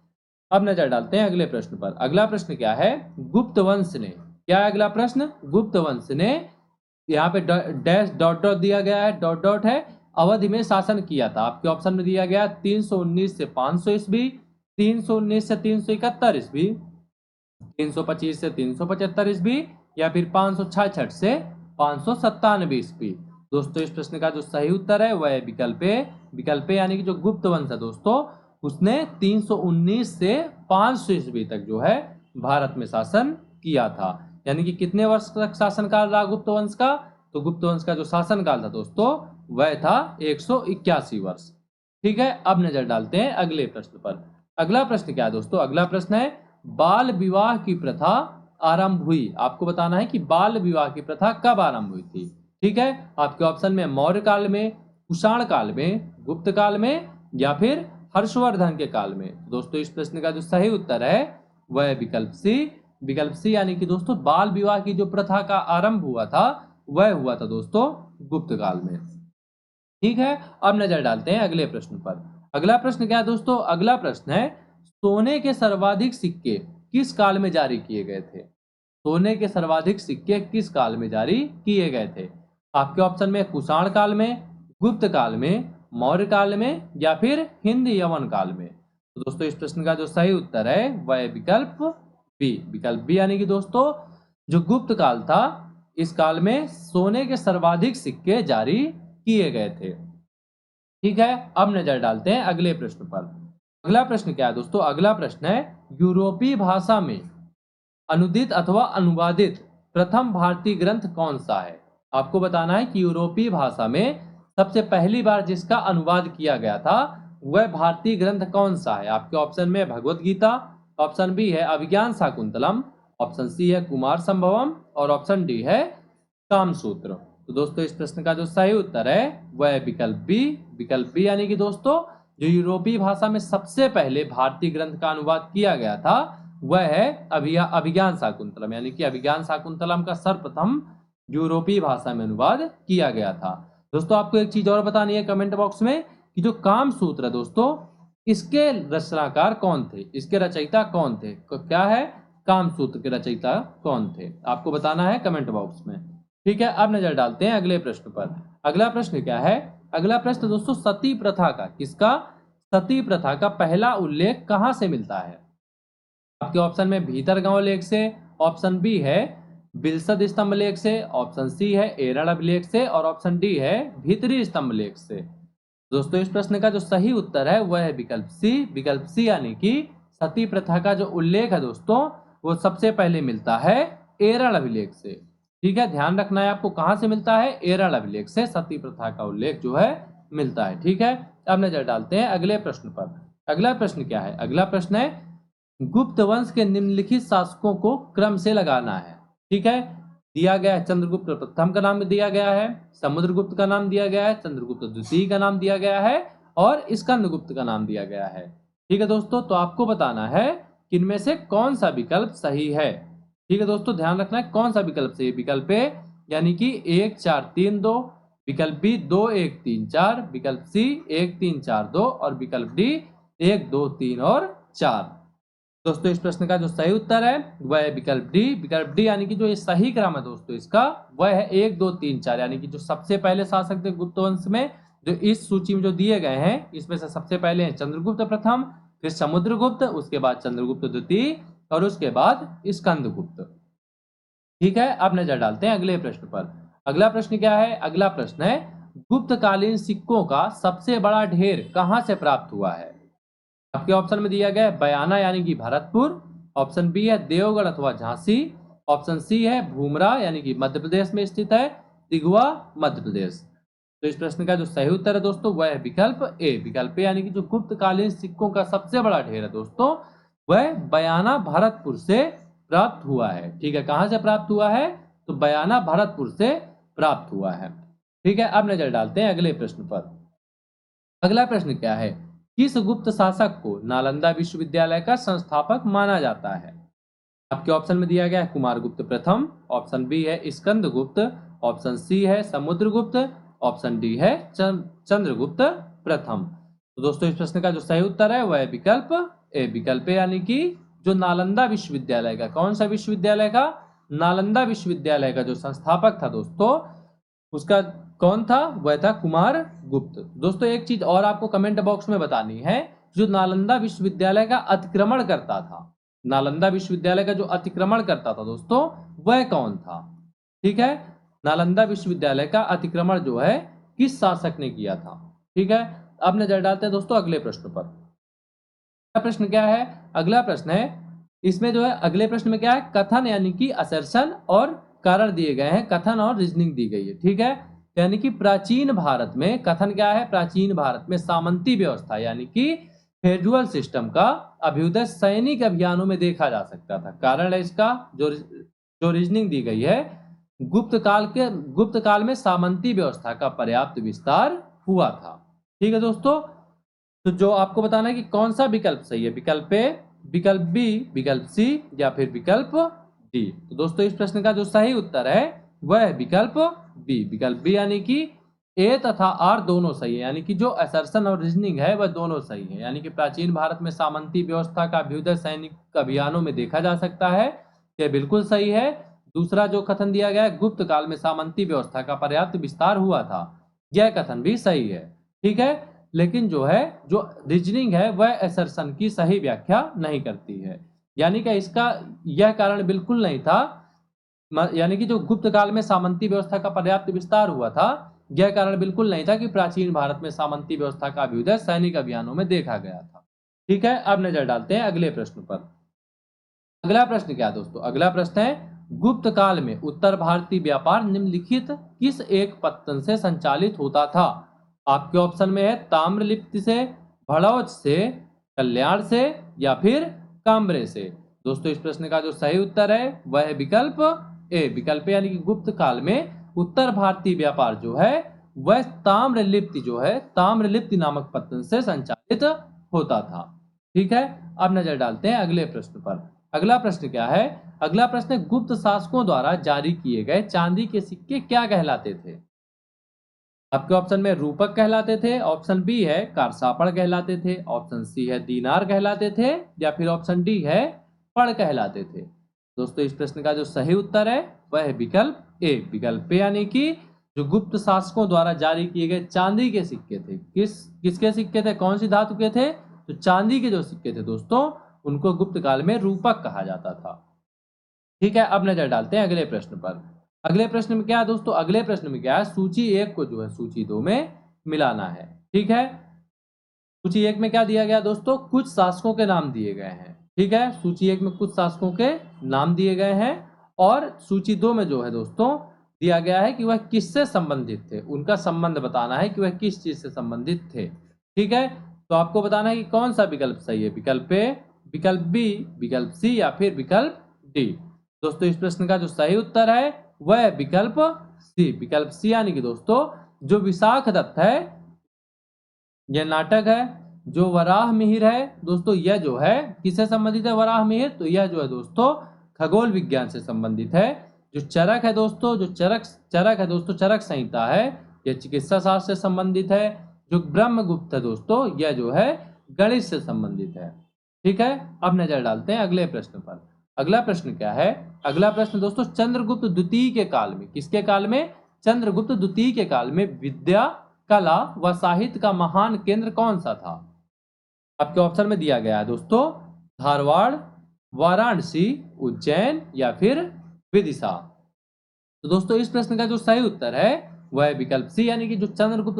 अब नजर डालते हैं अगले प्रश्न पर। अगला प्रश्न क्या है? गुप्त वंश ने, क्या है अगला प्रश्न? गुप्त वंश ने, यहाँ पे डैश डॉट डॉट दिया गया है, डॉट डॉट है, अवधि में शासन किया था। आपके ऑप्शन में दिया गया 319 से 500 ईस्वी, 319 से 371 ईस्वी, 325 से 375 ईस्वी, या फिर 566 से 597 ईस्वी। दोस्तों इस प्रश्न का जो सही उत्तर है वह है विकल्प ए। विकल्प ए यानी कि जो गुप्त वंश है दोस्तों उसने 319 से 500 ईस्वी तक जो है भारत में शासन किया था। यानी कि कितने वर्ष तक शासनकाल रहा गुप्त वंश का? तो गुप्त वंश का जो शासनकाल था दोस्तों वह था 181 वर्ष। ठीक है, अब नजर डालते हैं अगले प्रश्न पर। अगला प्रश्न क्या है दोस्तों? अगला प्रश्न है बाल विवाह की प्रथा आरंभ हुई। आपको बताना है कि बाल विवाह की प्रथा कब आरंभ हुई थी। ठीक है, आपके ऑप्शन में मौर्य काल में, कुषाण काल में, गुप्त काल में, या फिर हर्षवर्धन के काल में। दोस्तों इस प्रश्न का जो सही उत्तर है वह है विकल्प सी। विकल्प सी यानी कि दोस्तों बाल विवाह की जो प्रथा का आरंभ हुआ था वह हुआ था दोस्तों गुप्त काल में। ठीक है, अब नजर डालते हैं अगले प्रश्न पर। अगला प्रश्न क्या है दोस्तों? अगला प्रश्न है सोने के सर्वाधिक सिक्के किस काल में जारी किए गए थे? सोने के सर्वाधिक सिक्के किस काल में जारी किए गए थे? आपके ऑप्शन में कुषाण काल में, गुप्त काल में, मौर्य काल में, या फिर हिंद यवन काल में। तो दोस्तों इस प्रश्न का जो सही उत्तर है वह विकल्प बी, विकल्प बी यानी कि दोस्तों जो गुप्त काल था इस काल में सोने के सर्वाधिक सिक्के जारी किए गए थे। ठीक है, अब नजर डालते हैं अगले प्रश्न पर। अगला प्रश्न क्या है दोस्तों? अगला प्रश्न है यूरोपीय भाषा में अनुदित अथवा अनुवादित प्रथम भारतीय ग्रंथ कौन सा है? आपको बताना है कि यूरोपीय भाषा में सबसे पहली बार जिसका अनुवाद किया गया था वह भारतीय ग्रंथ कौन सा है? आपके ऑप्शन में भगवत गीता, ऑप्शन बी है अभिज्ञान शाकुंतलम, ऑप्शन सी है कुमार संभवम और ऑप्शन डी है कामसूत्र। तो दोस्तों इस प्रश्न का जो सही उत्तर है वह है विकल्प बी, विकल्प बी यानी कि दोस्तों जो यूरोपीय भाषा में सबसे पहले भारतीय ग्रंथ का अनुवाद किया गया था वह है अभिज्ञान शाकुंतलम, यानी कि अभिज्ञान शाकुंतलम का सर्वप्रथम यूरोपीय भाषा में अनुवाद किया गया था। दोस्तों आपको एक चीज और बतानी है कमेंट बॉक्स में कि जो कामसूत्र है दोस्तों इसके रचनाकार कौन थे, इसके रचयिता कौन थे? क्या है? कामसूत्र के रचयिता कौन थे? आपको बताना है कमेंट बॉक्स में। ठीक है, अब नजर डालते हैं अगले प्रश्न पर। अगला प्रश्न क्या है? अगला प्रश्न दोस्तों सती प्रथा का, किसका? सती प्रथा का पहला उल्लेख कहां से मिलता है? आपके ऑप्शन में भीतरगांव लेख से, ऑप्शन बी है बिलसद स्तंभ लेख से, ऑप्शन सी है एरड़ अभिलेख से और ऑप्शन डी है भीतरी स्तंभ लेख से। दोस्तों इस प्रश्न का जो सही उत्तर है वह है विकल्प सी, विकल्प सी यानी कि सती प्रथा का जो उल्लेख है दोस्तों वो सबसे पहले मिलता है एरड़ अभिलेख से। ठीक है, ध्यान रखना है आपको कहां से मिलता है? एरड़ अभिलेख से सती प्रथा का उल्लेख जो है मिलता है। ठीक है, अब नजर डालते हैं अगले प्रश्न पर। अगला प्रश्न क्या है? अगला प्रश्न है गुप्त वंश के निम्नलिखित शासकों को क्रम से लगाना है। ठीक है, दिया गया है चंद्रगुप्त प्रथम का नाम दिया गया है, समुद्रगुप्त का नाम दिया गया है, चंद्रगुप्त द्वितीय का नाम दिया गया है और स्कंदगुप्त का नाम दिया गया है। ठीक है दोस्तों, तो आपको बताना है कि इनमें से कौन सा विकल्प सही है। ठीक है दोस्तों, ध्यान रखना है कौन सा विकल्प सही है। विकल्प ए यानी कि 1 4 3 2, विकल्प बी 2 1 3 4, विकल्प सी 1 3 4 2 और विकल्प डी 1 2 3 और 4। दोस्तों इस प्रश्न का जो सही उत्तर है वह है विकल्प डी, विकल्प डी यानी कि जो ये सही क्रम है दोस्तों इसका वह है 1 2 3 4, यानी कि जो सबसे पहले शासक थे गुप्त वंश में जो इस सूची में जो दिए गए हैं इसमें से सबसे पहले हैं चंद्रगुप्त प्रथम, फिर समुद्रगुप्त, उसके बाद चंद्रगुप्त द्वितीय और उसके बाद स्कंदगुप्त। ठीक है, अब नजर डालते हैं अगले प्रश्न पर। अगला प्रश्न क्या है? अगला प्रश्न है गुप्तकालीन सिक्कों का सबसे बड़ा ढेर कहां से प्राप्त हुआ है? आपके ऑप्शन में दिया गया है बयाना यानी कि भरतपुर, ऑप्शन बी है देवगढ़ अथवा झांसी, ऑप्शन सी है भूमरा यानी कि मध्य प्रदेश में स्थित है, तिगुआ मध्य प्रदेश। तो इस प्रश्न का जो सही उत्तर है दोस्तों वह है विकल्प ए, विकल्प ए यानी कि जो गुप्तकालीन सिक्कों का सबसे बड़ा ढेर है दोस्तों वह बयाना भरतपुर से प्राप्त हुआ है। ठीक है, कहां से प्राप्त हुआ है? तो बयाना भरतपुर से प्राप्त हुआ है। ठीक है, अब नजर डालते हैं अगले प्रश्न पर। अगला प्रश्न क्या है? किस गुप्त शासक को नालंदा विश्वविद्यालय का संस्थापक माना जाता है? आपके ऑप्शन में दिया गया है कुमारगुप्त प्रथम, ऑप्शन बी है स्कंदगुप्त, ऑप्शन सी है समुद्रगुप्त, ऑप्शन डी है चंद्रगुप्त प्रथम। तो दोस्तों इस प्रश्न का जो सही उत्तर है वह है विकल्प ए, विकल्प ए यानी कि जो नालंदा विश्वविद्यालय का, कौन सा विश्वविद्यालय का? नालंदा विश्वविद्यालय का जो संस्थापक था दोस्तों उसका कौन था? वह था कुमार गुप्त। दोस्तों एक चीज और आपको कमेंट बॉक्स में बतानी है, जो नालंदा विश्वविद्यालय का अतिक्रमण करता था, नालंदा विश्वविद्यालय का जो अतिक्रमण करता था दोस्तों वह कौन था? ठीक है, नालंदा विश्वविद्यालय का अतिक्रमण जो है किस शासक ने किया था? ठीक है, अब नजर डालते हैं दोस्तों अगले प्रश्न पर। अगला प्रश्न क्या है? अगला प्रश्न है इसमें जो है अगले प्रश्न में क्या है? कथन यानी कि असर्शन और कारण दिए गए हैं, कथन और रीजनिंग दी गई है। ठीक है, यानी कि प्राचीन भारत में कथन क्या है? प्राचीन भारत में सामंती व्यवस्था यानी कि फेडरल सिस्टम का अभ्युदय सैनिक अभियानों में देखा जा सकता था। कारण है इसका जो रीजनिंग दी गई है गुप्त काल में सामंती व्यवस्था का पर्याप्त विस्तार हुआ था। ठीक है दोस्तों, तो जो आपको बताना है कि कौन सा विकल्प सही है, विकल्प ए, विकल्प बी, विकल्प सी या फिर विकल्प डी। तो दोस्तों इस प्रश्न का जो सही उत्तर है वह है विकल्प बी, विकल्प बी यानी कि ए तथा आर दोनों सही है, यानी कि जो असर्शन और रीजनिंग है वह दोनों सही है। यानी कि प्राचीन भारत में सामंती व्यवस्था का अभ्युदय सैनिक अभियानों में देखा जा सकता है, यह बिल्कुल सही है। दूसरा जो कथन दिया गया है गुप्त काल में सामंती व्यवस्था का पर्याप्त विस्तार हुआ था, यह कथन भी सही है। ठीक है, लेकिन जो रीजनिंग है वह असर्शन की सही व्याख्या नहीं करती है। यानी कि इसका यह कारण बिल्कुल नहीं था, यानी कि जो गुप्त काल में सामंती व्यवस्था का पर्याप्त विस्तार हुआ था, यह कारण बिल्कुल नहीं था कि प्राचीन भारत में सामंती व्यवस्था का अभ्युदय सैनिक अभियानों में देखा गया था। ठीक है, अब नजर डालते हैं अगले प्रश्न पर। अगला प्रश्न क्या है दोस्तों? अगला प्रश्न है, गुप्त काल में उत्तर भारतीय व्यापार निम्नलिखित किस एक पत्तन से संचालित होता था? आपके ऑप्शन में है ताम्रलिप्ति से, भड़ौच से, कल्याण से, या फिर काम्बरे से। दोस्तों इस प्रश्न का जो सही उत्तर है वह है विकल्प ए। विकल्प यानी कि गुप्त काल में उत्तर भारतीय व्यापार जो है वह ताम्रलिप्ति नामक पत्तन से संचालित होता था। ठीक है, अब नजर डालते हैं अगले प्रश्न पर। अगला प्रश्न क्या है? अगला प्रश्न है, गुप्त शासकों द्वारा जारी किए गए चांदी के सिक्के क्या कहलाते थे? आपके ऑप्शन में रूपक कहलाते थे, ऑप्शन बी है कारसापड़ कहलाते थे, ऑप्शन सी है दीनार कहलाते थे, या फिर ऑप्शन डी है पड़ कहलाते थे। दोस्तों इस प्रश्न का जो सही उत्तर है वह है विकल्प ए। विकल्प ए यानी कि जो गुप्त शासकों द्वारा जारी किए गए चांदी के सिक्के थे, किसके सिक्के थे, कौन सी धातु के थे? तो चांदी के जो सिक्के थे दोस्तों उनको गुप्त काल में रूपक कहा जाता था। ठीक है, अब नजर डालते हैं अगले प्रश्न पर। अगले प्रश्न में क्या है दोस्तों? अगले प्रश्न में क्या है, सूची 1 को जो है सूची 2 में मिलाना है। ठीक है, सूची 1 में क्या दिया गया दोस्तों? कुछ शासकों के नाम दिए गए हैं। ठीक है, सूची 1 में कुछ शासकों के नाम दिए गए हैं, और सूची 2 में जो है दोस्तों दिया गया है कि वह किससे संबंधित थे, उनका संबंध बताना है कि वह किस चीज से संबंधित थे। ठीक है, तो आपको बताना है कि कौन सा विकल्प सही है, विकल्प ए, विकल्प बी, विकल्प सी, या फिर विकल्प डी। दोस्तों इस प्रश्न का जो सही उत्तर है वह विकल्प सी। विकल्प सी यानी कि दोस्तों जो विशाख दत्त है, यह नाटक है, जो वराह मिहिर है दोस्तों, यह जो है किससे संबंधित है? वराह मिहिर, तो यह जो है दोस्तों खगोल विज्ञान से संबंधित है। जो चरक है दोस्तों, चरक संहिता है, यह चिकित्सा शास्त्र से संबंधित है। जो ब्रह्मगुप्त है दोस्तों, यह जो है गणित से संबंधित है। ठीक है, अब नजर डालते हैं अगले प्रश्न पर। अगला प्रश्न क्या है? अगला प्रश्न दोस्तों, चंद्रगुप्त द्वितीय के काल में, किसके काल में? चंद्रगुप्त द्वितीय के काल में विद्या, कला व साहित्य का महान केंद्र कौन सा था? आपके ऑप्शन में दिया गया है दोस्तों धारवाड़, वाराणसी, उज्जैन, या फिर विदिशा। तो दोस्तों इस प्रश्न का जो सही उत्तर है वह है विकल्प सी, यानी कि जो चंद्रगुप्त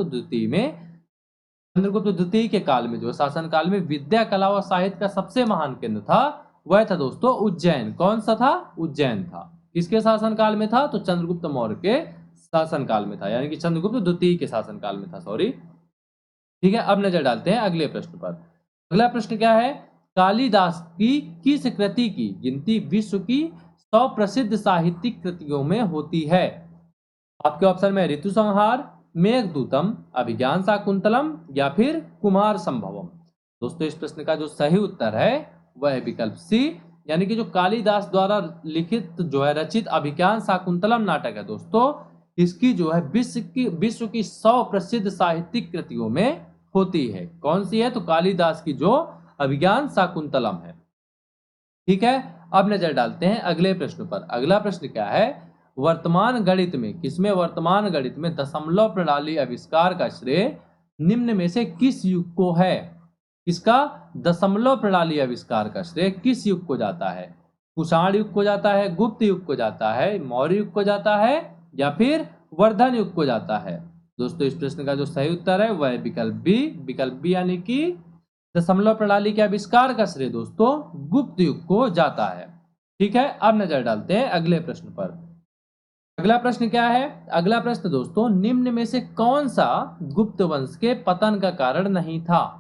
द्वितीय के काल में जो शासन काल में विद्या, कला व साहित्य का सबसे महान केंद्र था वह था दोस्तों उज्जैन। कौन सा था? उज्जैन था। किसके शासन काल में था? तो चंद्रगुप्त मौर्य के शासन काल में था, यानी कि चंद्रगुप्त द्वितीय के शासन काल में था, सॉरी। ठीक है, अब नजर डालते हैं अगले प्रश्न पर। अगला प्रश्न क्या है? कालिदास की किस कृति की गिनती विश्व की 100 प्रसिद्ध साहित्यिक कृतियों में होती है? आपके ऑप्शन में ऋतु संहार, मेघदूतम, अभिज्ञान शाकुंतलम, या फिर कुमार संभवम। दोस्तों इस प्रश्न का जो सही उत्तर है वह है विकल्प सी, यानी कि जो कालिदास द्वारा लिखित जो है रचित अभिज्ञान शाकुंतलम नाटक है दोस्तों, इसकी जो है विश्व की 100 प्रसिद्ध साहित्यिक कृतियों में होती है। कौन सी है? तो कालिदास की जो अभिज्ञान शाकुंतलम है। ठीक है, अब नजर डालते हैं अगले प्रश्न पर। अगला प्रश्न क्या है? वर्तमान गणित में, किसमें? वर्तमान गणित में दशमलव प्रणाली आविष्कार का श्रेय निम्न में से किस युग को है? इसका दशमलव प्रणाली आविष्कार का श्रेय किस युग को जाता है? कुषाण युग को जाता है, गुप्त युग को जाता है, मौर्य युग को जाता है, या फिर वर्धन युग को जाता है? दोस्तों इस प्रश्न का जो सही उत्तर है वह है विकल्प बी। विकल्प बी यानी कि दशमलव प्रणाली के आविष्कार का श्रेय दोस्तों गुप्त युग को जाता है। ठीक है, अब नजर डालते हैं अगले प्रश्न पर। अगला प्रश्न क्या है? अगला प्रश्न दोस्तों, निम्न में से कौन सा गुप्त वंश के पतन का कारण नहीं था?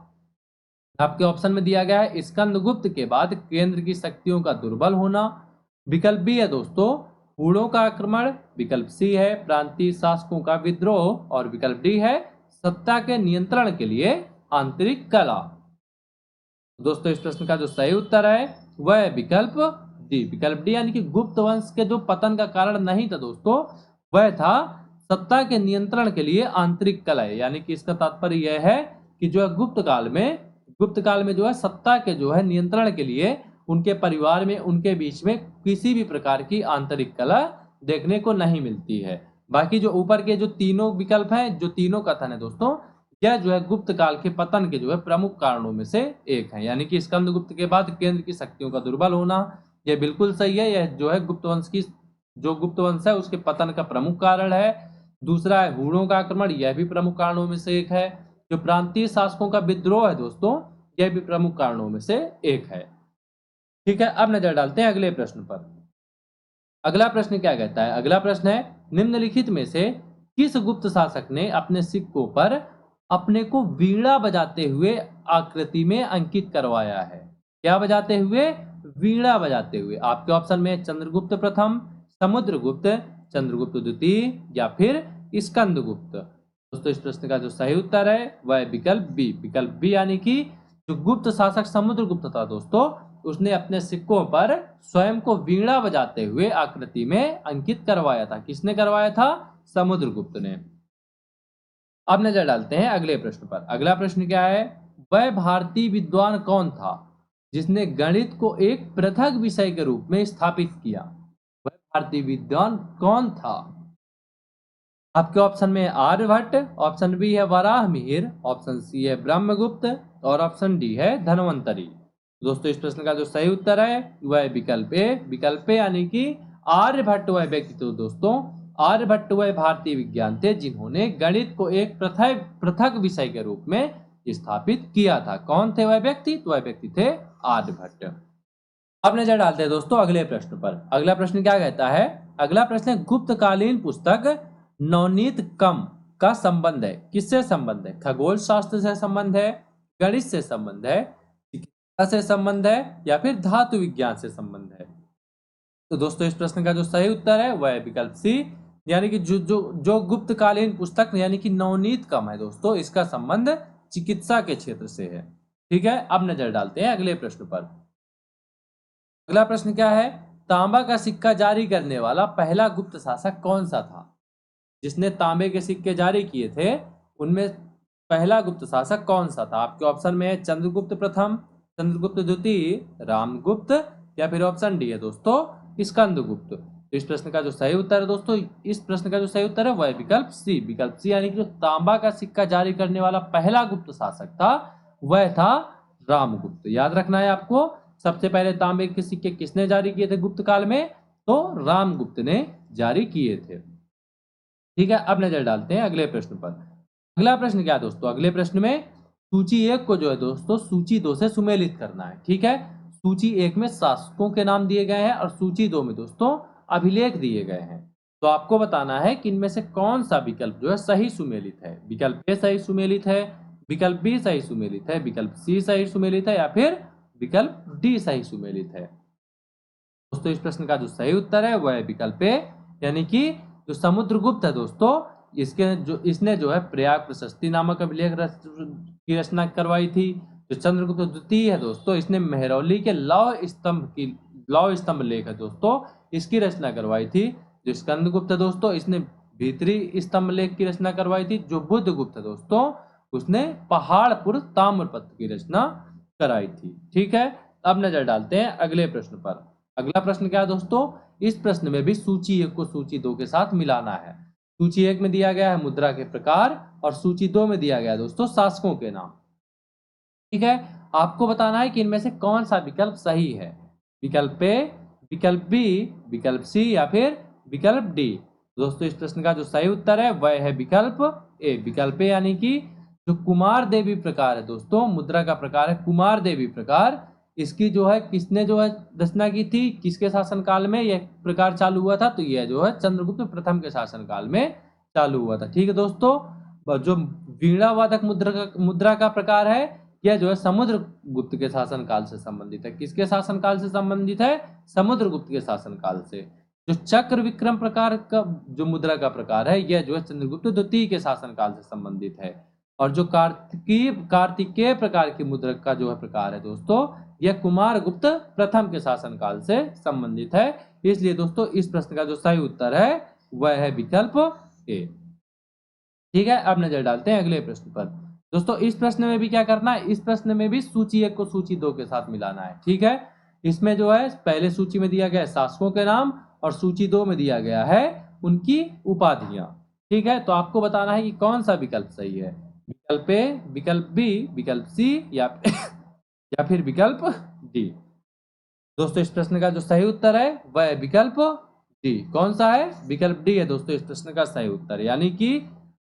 आपके ऑप्शन में दिया गया है स्कंदगुप्त के बाद केंद्र की शक्तियों का दुर्बल होना, विकल्प बी है दोस्तों हूणों का आक्रमण, विकल्प सी है प्रांतीय शासकों का विद्रोह, और विकल्प डी है सत्ता के नियंत्रण के लिए आंतरिक कला। दोस्तों इस प्रश्न का जो सही उत्तर है वह है विकल्प डी। विकल्प डी यानी कि गुप्त वंश के जो पतन का कारण नहीं था दोस्तों वह था सत्ता के नियंत्रण के लिए आंतरिक कला, यानी कि इसका तात्पर्य यह है कि जो है गुप्त काल में जो है सत्ता के जो है नियंत्रण के लिए उनके परिवार में, उनके बीच में किसी भी प्रकार की आंतरिक कला देखने को नहीं मिलती है। बाकी जो ऊपर के जो तीनों विकल्प हैं, जो तीनों कथन है दोस्तों, यह जो है गुप्त काल के पतन के जो है प्रमुख कारणों में से एक है। यानी कि स्कंदगुप्त के बाद केंद्र की शक्तियों का दुर्बल होना, यह बिल्कुल सही है। यह जो है गुप्त वंश की जो गुप्त वंश है उसके पतन का प्रमुख कारण है। दूसरा है हूणों का आक्रमण, यह भी प्रमुख कारणों में से एक है। जो प्रांतीय शासकों का विद्रोह है दोस्तों, यह भी प्रमुख कारणों में से एक है। ठीक है, अब नजर डालते हैं अगले प्रश्न पर। अगला प्रश्न क्या कहता है? अगला प्रश्न है, निम्नलिखित में से किस गुप्त शासक ने अपने सिक्कों पर अपने को वीणा बजाते हुए आकृति में अंकित करवाया है? क्या बजाते हुए? वीणा बजाते हुए। आपके ऑप्शन में चंद्रगुप्त प्रथम, समुद्रगुप्त, चंद्रगुप्त द्वितीय या फिर स्कंदगुप्त। दोस्तों इस प्रश्न का जो सही उत्तर है वह है विकल्प बी। विकल्प बी यानी कि जो गुप्त शासक समुद्रगुप्त था दोस्तों, उसने अपने सिक्कों पर स्वयं को वीणा बजाते हुए आकृति में अंकित करवाया था। किसने करवाया था? समुद्रगुप्त ने। अब नजर डालते हैं अगले प्रश्न पर। अगला प्रश्न क्या है? वह भारतीय विद्वान कौन था जिसने गणित को एक पृथक विषय के रूप में स्थापित किया? वह भारतीय विद्वान कौन था? आपके ऑप्शन में आर्यभट्ट, ऑप्शन बी है वराहमिहिर, ऑप्शन सी है ब्रह्मगुप्त और ऑप्शन डी है धन्वंतरी। दोस्तों इस प्रश्न का जो सही उत्तर है वह विकल्प ए। विकल्प ए यानी कि आर्यभट्ट वह व्यक्ति थे दोस्तों, आर्यभट्ट वह भारतीय विज्ञान थे जिन्होंने गणित को एक पृथक विषय के रूप में स्थापित किया था। कौन थे वह व्यक्ति? तो वह व्यक्ति थे आर्यभट्ट। अब नजर डालते हैं दोस्तों अगले प्रश्न पर। अगला प्रश्न क्या कहता है? अगला प्रश्न है, गुप्तकालीन पुस्तक नवनीत कम का संबंध है? किससे संबंध है? खगोल शास्त्र से संबंध है, गणित से संबंध है, चिकित्सा से संबंध है या फिर धातु विज्ञान से संबंध है? तो दोस्तों इस प्रश्न का जो सही उत्तर है वह है विकल्प सी। यानी कि जो गुप्तकालीन पुस्तक यानी कि नवनीत कम है दोस्तों, इसका संबंध चिकित्सा के क्षेत्र से है। ठीक है, अब नजर डालते हैं अगले प्रश्न पर। अगला प्रश्न क्या है? तांबा का सिक्का जारी करने वाला पहला गुप्त शासक कौन सा था? जिसने तांबे के सिक्के जारी किए थे उनमें पहला गुप्त शासक कौन सा था? आपके ऑप्शन में है चंद्रगुप्त प्रथम, चंद्रगुप्त द्वितीय, रामगुप्त या फिर ऑप्शन डी है दोस्तों स्कंदगुप्त। तो इस प्रश्न का जो सही उत्तर है दोस्तों, इस प्रश्न का जो सही उत्तर है वह है विकल्प सी। विकल्प सी यानी कि जो तांबा का सिक्का जारी करने वाला पहला गुप्त शासक था वह था रामगुप्त। याद रखना है आपको, सबसे पहले तांबे के सिक्के किसने जारी किए थे गुप्त काल में? तो रामगुप्त ने जारी किए थे। ठीक है, अब नजर डालते हैं अगले प्रश्न पर। अगला प्रश्न क्या है दोस्तों? अगले प्रश्न में सूची 1 को जो है दोस्तों सूची 2 से सुमेलित करना है। ठीक है, सूची 1 में शासकों के नाम दिए गए हैं और सूची 2 में दोस्तों अभिलेख दिए गए हैं। तो आपको बताना है कि इनमें से कौन सा विकल्प जो है सही सुमेलित है। विकल्प ए सही सुमेलित है, विकल्प बी सही सुमेलित है, विकल्प सी सही सुमेलित है या फिर विकल्प डी सही सुमेलित है। दोस्तों इस प्रश्न का जो सही उत्तर है वह है विकल्प ए। यानी कि जो समुद्रगुप्त है दोस्तों, इसने जो है प्रयाग प्रशस्ति नामक अभिलेख की रचना करवाई थी। जो चंद्रगुप्त द्वितीय है दोस्तों, इसने मेहरौली के लौह स्तंभ लेख है दोस्तों, इसकी रचना करवाई थी। जो स्कंदगुप्त है दोस्तों, इसने भीतरी स्तंभ लेख की रचना करवाई थी। जो बुद्धगुप्त है दोस्तों, उसने पहाड़पुर ताम्रपत्र की रचना कराई थी। ठीक है, अब नजर डालते हैं अगले प्रश्न पर। अगला प्रश्न क्या है दोस्तों? इस प्रश्न में भी सूची 1 को सूची 2 के साथ मिलाना है। सूची 1 में दिया गया है मुद्रा के प्रकार और सूची 2 में दिया गया है दोस्तों शासकों के नाम। ठीक है, आपको बताना है कि इनमें से कौन सा विकल्प सही है। विकल्प ए, विकल्प बी, विकल्प सी या फिर विकल्प डी। दोस्तों इस प्रश्न का जो सही उत्तर है वह है विकल्प ए। विकल्प ए यानी कि जो कुमार देवी प्रकार है दोस्तों, मुद्रा का प्रकार है कुमार देवी प्रकार। इसकी जो है किसने जो है रचना की थी, किसके शासनकाल में यह प्रकार चालू हुआ था? तो यह जो है चंद्रगुप्त प्रथम के शासनकाल में चालू हुआ था। ठीक है दोस्तों, जो वीणा वादक मुद्रा का प्रकार है यह जो है समुद्रगुप्त के शासनकाल से संबंधित है। किसके शासनकाल से संबंधित है? समुद्रगुप्त के शासनकाल से। जो चक्र विक्रम प्रकार का जो मुद्रा का प्रकार है यह जो है चंद्रगुप्त द्वितीय के शासनकाल से संबंधित है। और जो कार्तिकेय प्रकार की मुद्रा का जो है प्रकार है दोस्तों, यह कुमारगुप्त प्रथम के शासनकाल से संबंधित है। इसलिए दोस्तों इस प्रश्न का जो सही उत्तर है वह है विकल्प ए। ठीक है, अब नजर डालते हैं अगले प्रश्न पर। दोस्तों इस प्रश्न में भी क्या करना है? इस प्रश्न में भी सूची 1 को सूची 2 के साथ मिलाना है। ठीक है, इसमें जो है पहले सूची में दिया गया है शासकों के नाम और सूची 2 में दिया गया है उनकी उपाधियां। ठीक है, तो आपको बताना है कि कौन सा विकल्प सही है। विकल्प ए, विकल्प बी, विकल्प सी या फिर विकल्प डी। दोस्तों इस प्रश्न का जो सही उत्तर है वह है विकल्प डी। कौन सा है? विकल्प डी है दोस्तों इस प्रश्न का सही उत्तर। यानी कि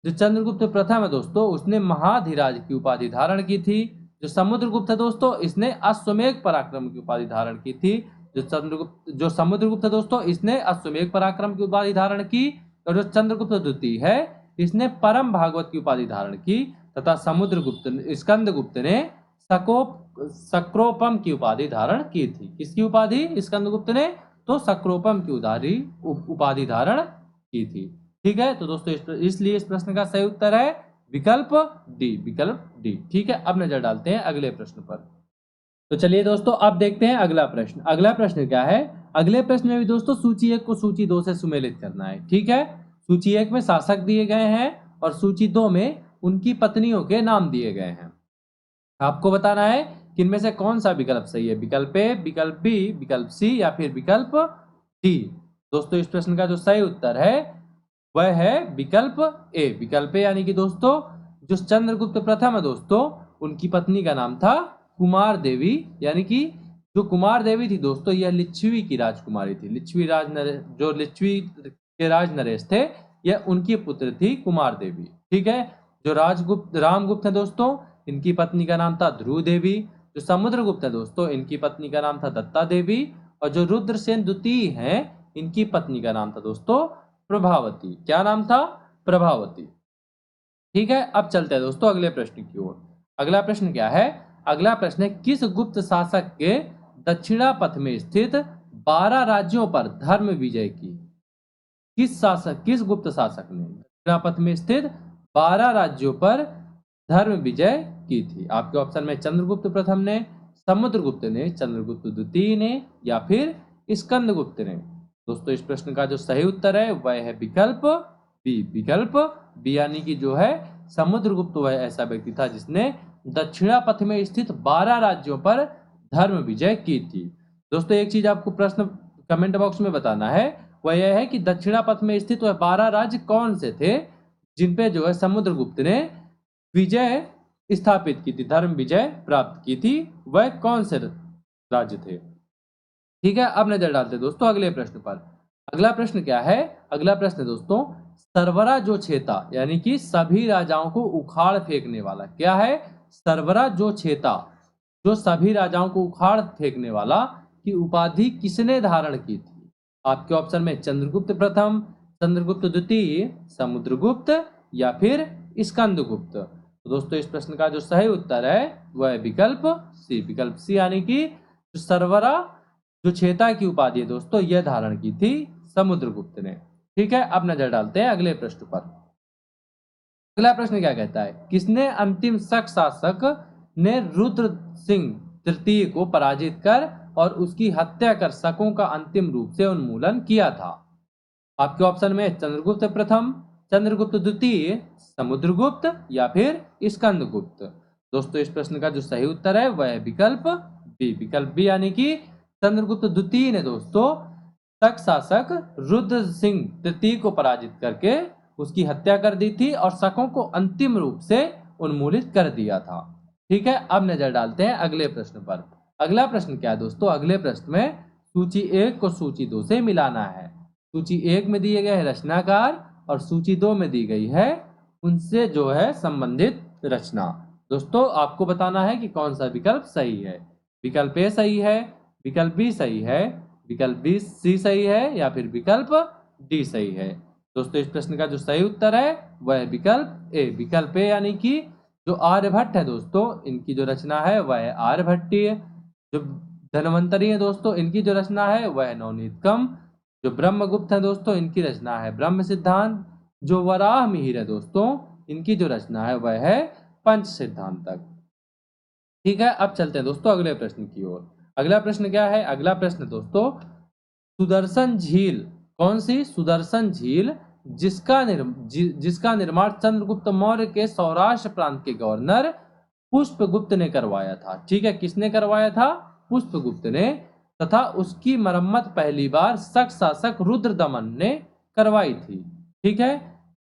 जो चंद्रगुप्त प्रथम है दोस्तों उसने महाधिराज की उपाधि धारण की थी। जो समुद्रगुप्त है दोस्तों इसने अश्वमेध पराक्रम की उपाधि धारण की थी। जो समुद्रगुप्त है दोस्तों इसने अश्वमेध पराक्रम की उपाधि धारण की। और जो चंद्रगुप्त द्वितीय है इसने परम भागवत की उपाधि धारण की। तथा स्कंदगुप्त ने सक्रोपम की उपाधि धारण की थी। किसकी उपाधि? स्कंदगुप्त ने तो सक्रोपम की उपाधि धारण की थी। ठीक है, तो दोस्तों इसलिए इस प्रश्न का सही उत्तर है विकल्प डी, विकल्प डी। ठीक है, अब नजर डालते हैं अगले प्रश्न पर। तो चलिए दोस्तों अब देखते हैं अगला प्रश्न। अगला प्रश्न क्या है? अगले प्रश्न में भी दोस्तों सूची 1 को सूची 2 से सुमेलित करना है। ठीक है, सूची 1 में शासक दिए गए हैं और सूची 2 में उनकी पत्नियों के नाम दिए गए हैं। आपको बताना है कि इनमें से कौन सा विकल्प सही है। विकल्प ए, विकल्प बी, विकल्प सी या फिर विकल्प डी। दोस्तों इस प्रश्न का जो सही उत्तर है वह है विकल्प ए। विकल्प ए यानी कि दोस्तों जो चंद्रगुप्त प्रथम है दोस्तों उनकी पत्नी का नाम था कुमार देवी। यानी कि जो कुमार देवी थी दोस्तों यह लिच्छवी की राजकुमारी थी। जो लिच्छवी के राज नरेश थे यह उनकी पुत्र थी कुमार देवी। ठीक है, जो रामगुप्त है दोस्तों इनकी पत्नी का नाम था ध्रुव देवी। जो समुद्रगुप्त है दोस्तों इनकी पत्नी का नाम था दत्ता देवी। और जो रुद्रसेन द्वितीय हैं इनकी पत्नी का नाम था दोस्तों प्रभावती। क्या नाम था? प्रभावती। ठीक है, अब चलते हैं दोस्तों अगले प्रश्न की ओर। अगला प्रश्न क्या है? अगला प्रश्न है किस गुप्त शासक के दक्षिणा पथ में स्थित 12 राज्यों पर धर्म विजय की? किस गुप्त शासक ने दक्षिणा पथ में स्थित 12 राज्यों पर धर्म विजय की थी? आपके ऑप्शन में चंद्रगुप्त प्रथम ने, समुद्रगुप्त ने, चंद्रगुप्त द्वितीय ने या फिर स्कंदगुप्त ने। दोस्तों इस प्रश्न का जो सही उत्तर है वह है विकल्प बी। विकल्प बी यानी कि जो है समुद्रगुप्त वह ऐसा व्यक्ति था जिसने दक्षिणा पथ में स्थित 12 राज्यों पर धर्म विजय की थी। दोस्तों एक चीज आपको प्रश्न कमेंट बॉक्स में बताना है वह यह है कि दक्षिणा पथ में स्थित वह 12 राज्य कौन से थे जिनपे जो है समुद्रगुप्त ने विजय स्थापित की थी, धर्म विजय प्राप्त की थी। वह कौन से राज्य थे? ठीक है, अब नजर डालते हैं दोस्तों अगले प्रश्न पर। अगला प्रश्न क्या है? अगला प्रश्न दोस्तों सरवरा जो छेता यानी कि सभी राजाओं को उखाड़ फेंकने वाला क्या है? सरवरा जो छेता जो सभी राजाओं को उखाड़ फेंकने वाला की उपाधि किसने धारण की थी? आपके ऑप्शन में चंद्रगुप्त प्रथम, चंद्रगुप्त द्वितीय, समुद्रगुप्त या फिर स्कंदगुप्त। तो दोस्तों इस प्रश्न का जो सही उत्तर है वह है विकल्प सी। विकल्प सी यानी कि सरवरा जो छेता की उपाधि है दोस्तों यह धारण की थी समुद्रगुप्त ने। ठीक है, अब नजर डालते हैं अगले प्रश्न पर। अगला प्रश्न क्या कहता है? किसने अंतिम शक शासक ने रुद्र सिंह तृतीय को पराजित कर और उसकी हत्या कर शकों का अंतिम रूप से उन्मूलन किया था? आपके ऑप्शन में चंद्रगुप्त प्रथम, चंद्रगुप्त द्वितीय, समुद्रगुप्त या फिर स्कंदगुप्त। दोस्तों इस प्रश्न का जो सही उत्तर है वह है विकल्प बी। विकल्प बी यानी कि चंद्रगुप्त द्वितीय ने दोस्तों शक शासक रुद्र सिंह तृतीय को पराजित करके उसकी हत्या कर दी थी और शकों को अंतिम रूप से उन्मूलित कर दिया था। ठीक है, अब नजर डालते हैं अगले प्रश्न पर। अगला प्रश्न क्या है दोस्तों? अगले प्रश्न में सूची 1 को सूची 2 से मिलाना है। सूची 1 में दिए गए रचनाकार और सूची 2 में दी गई है उनसे जो है संबंधित रचना। दोस्तों आपको बताना है कि कौन सा विकल्प सही है। विकल्प ए सही है, विकल्प बी सही है, विकल्प बी सी सही है या फिर विकल्प डी सही है। दोस्तों इस प्रश्न का जो सही उत्तर है वह है विकल्प ए। विकल्प ए यानी कि जो आर्यभट्ट है दोस्तों इनकी जो रचना है वह है आर्यभट्टीय। जो धन्वंतरी है दोस्तों इनकी जो रचना है वह है नवनीतकम। जो ब्रह्मगुप्त है दोस्तों इनकी रचना है ब्रह्म सिद्धांत। जो वराह मिहिर है दोस्तों इनकी जो रचना है वह है पंच सिद्धांतक। ठीक है, अब चलते हैं दोस्तों अगले प्रश्न की ओर। अगला प्रश्न क्या है? अगला प्रश्न दोस्तों सुदर्शन झील कौन सी? सुदर्शन झील जिसका निर्माण चंद्रगुप्त मौर्य के सौराष्ट्र प्रांत के गवर्नर पुष्पगुप्त ने करवाया था। ठीक है, किसने करवाया था? पुष्पगुप्त ने। तथा उसकी मरम्मत पहली बार शक शासक रुद्रदमन ने करवाई थी। ठीक है,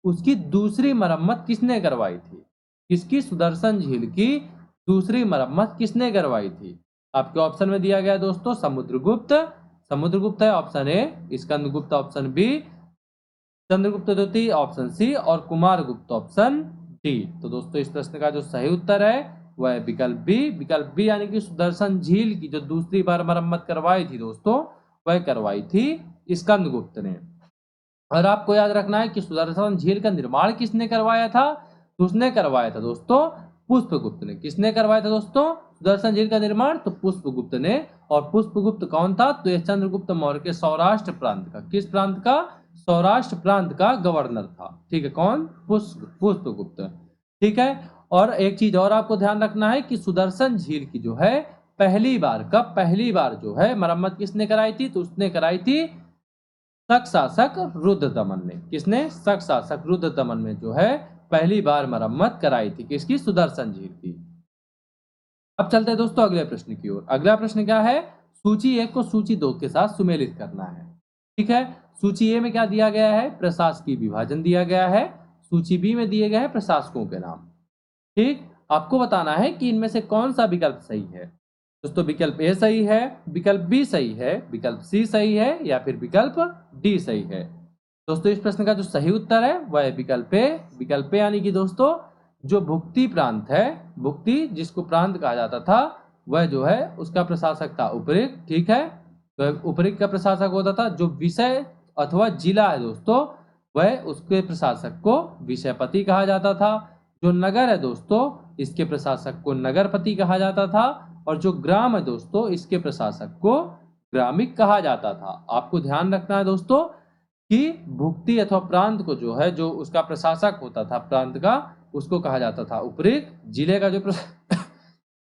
उसकी दूसरी मरम्मत किसने करवाई थी? किसकी? सुदर्शन झील की दूसरी मरम्मत किसने करवाई थी? आपके ऑप्शन में दिया गया दोस्तों समुद्रगुप्त, समुद्रगुप्त है option A, Skandagupta option B, Chandragupta द्वितीय ऑप्शन सी और कुमारगुप्त ऑप्शन डी। तो दोस्तों इस प्रश्न का जो सही उत्तर है वह है विकल्प बी। विकल्प बी यानी कि सुदर्शन झील की जो दूसरी बार मरम्मत करवाई थी दोस्तों, वह करवाई थी स्कंदगुप्त ने। और आपको याद रखना है कि सुदर्शन झील का निर्माण किसने करवाया था? तो उसने करवाया था दोस्तों पुष्पगुप्त ने। किसने करवाया था दोस्तों सुदर्शन झील का निर्माण? तो पुष्पगुप्त ने। और पुष्पगुप्त कौन था? तो यह चंद्रगुप्त मौर्य के सौराष्ट्र प्रांत का, किस प्रांत का? सौराष्ट्र प्रांत का गवर्नर था। ठीक है, कौन? पुष्पगुप्त। ठीक है, और एक चीज और आपको ध्यान रखना है कि सुदर्शन झील की जो है पहली बार जो है मरम्मत किसने कराई थी? तो उसने कराई थी शक शासक रुद्रदमन ने। किसने? शक शासक रुद्रदमन ने जो है पहली बार मरम्मत कराई थी। किसकी? सुदर्शन झील की। अब चलते हैं दोस्तों अगले प्रश्न की ओर। अगला प्रश्न क्या है? सूची 1 को सूची 2 के साथ सुमेलित करना है। ठीक है, सूची ए में क्या दिया गया है? प्रशासकीय विभाजन दिया गया है। सूची बी में दिए गए हैं प्रशासकों के नाम। ठीक, आपको बताना है कि इनमें से कौन सा विकल्प सही है। दोस्तों विकल्प ए सही है, विकल्प बी सही है, विकल्प सी सही है या फिर विकल्प डी सही है। दोस्तों इस प्रश्न का जो सही उत्तर है वह है विकल्प ए। विकल्प ए यानी कि दोस्तों जो भुक्ति प्रांत है, भुक्ति जिसको प्रांत कहा जाता था, वह जो है उसका प्रशासक था उपरिक्त। ठीक है, तो उपरिक्त का प्रशासक होता था। जो विषय अथवा जिला है दोस्तों, वह उसके प्रशासक को विषयपति कहा जाता था। जो नगर है दोस्तों, इसके प्रशासक को नगरपति कहा जाता था। और जो ग्राम है दोस्तों, इसके प्रशासक को ग्रामिक कहा जाता था। आपको ध्यान रखना है दोस्तों कि भुक्ति अथवा प्रांत को जो है, जो उसका प्रशासक होता था प्रांत का, उसको कहा जाता था उपरिक्त। जिले का